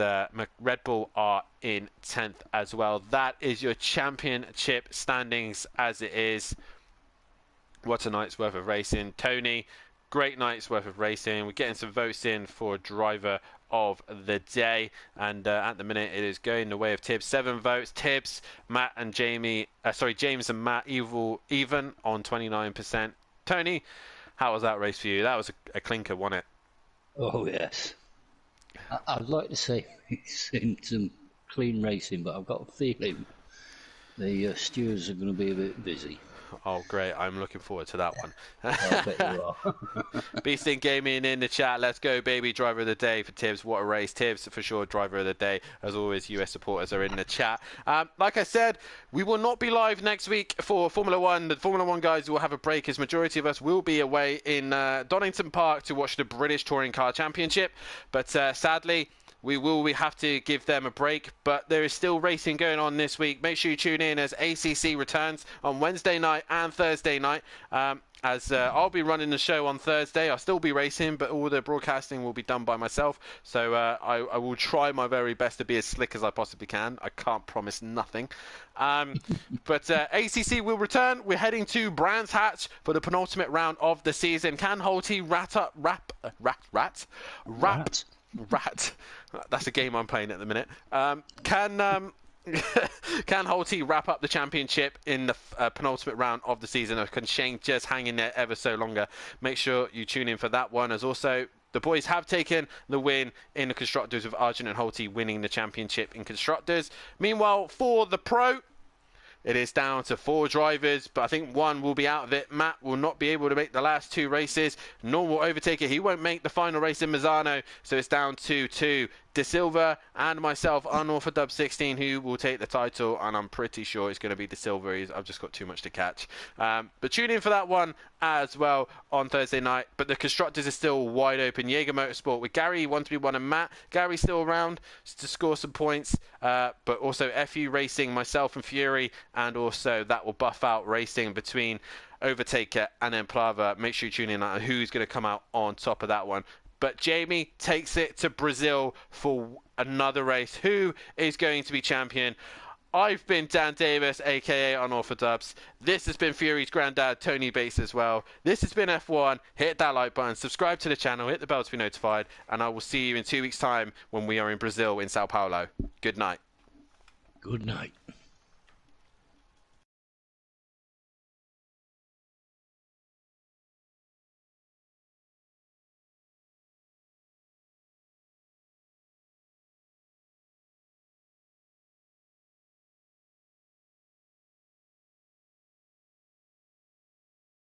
Red Bull are in 10th as well. That is your championship standings as it is. What a night's worth of racing. Tony, great night's worth of racing. We're getting some votes in for driver of the day, and at the minute it is going the way of Tibbs. 7 votes. Tibbs, Matt and Jamie, James and Matt even on 29%. Tony, how was that race for you? That was a clinker, wasn't it? Oh, yes. I'd like to say it's in some clean racing, but I've got a feeling the stewards are going to be a bit busy. Oh, great. I'm looking forward to that one. I bet you are. Beasting Gaming in the chat. Let's go, baby. Driver of the day for Tibbs. What a race. Tibbs, for sure, driver of the day. As always, US supporters are in the chat. Like I said, we will not be live next week for Formula 1. The Formula 1 guys will have a break, as majority of us will be away in Donington Park to watch the British Touring Car Championship. But sadly, we have to give them a break, but there is still racing going on this week. Make sure you tune in as ACC returns on Wednesday night and Thursday night. as I'll be running the show on Thursday. I'll still be racing, but all the broadcasting will be done by myself. So I will try my very best to be as slick as I possibly can. I can't promise nothing. But ACC will return. We're heading to Brands Hatch for the penultimate round of the season. Can Holty rat? That's a game I'm playing at the minute. Can Holty wrap up the championship in the penultimate round of the season, or can Shane just hang in there ever so longer? Make sure you tune in for that one, as also the boys have taken the win in the Constructors, with Arjun and Holty winning the championship in Constructors. Meanwhile, for the Pro, it is down to 4 drivers, but I think one will be out of it. Matt will not be able to make the last 2 races, nor will overtake it. He won't make the final race in Mazzano, so it's down to 2. De Silva and myself are North for Dub 16, who will take the title, and I'm pretty sure it's going to be De Silva. I've just got too much to catch. But tune in for that one as well on Thursday night. But the Constructors is still wide open. Jaeger Motorsport with Gary, 131, and Matt. Gary's still around to score some points, but also FU Racing, myself and Fury, and also that will buff out racing between Overtaker and then Plava. Make sure you tune in on who's going to come out on top of that one. But Jamie takes it to Brazil for another race. Who is going to be champion? I've been Dan Davis, a.k.a. on All for Dubs. This has been Fury's granddad, Tony Bates, as well. This has been F1. Hit that like button, subscribe to the channel, hit the bell to be notified, and I will see you in 2 weeks' time when we are in Brazil, in Sao Paulo. Good night. Good night.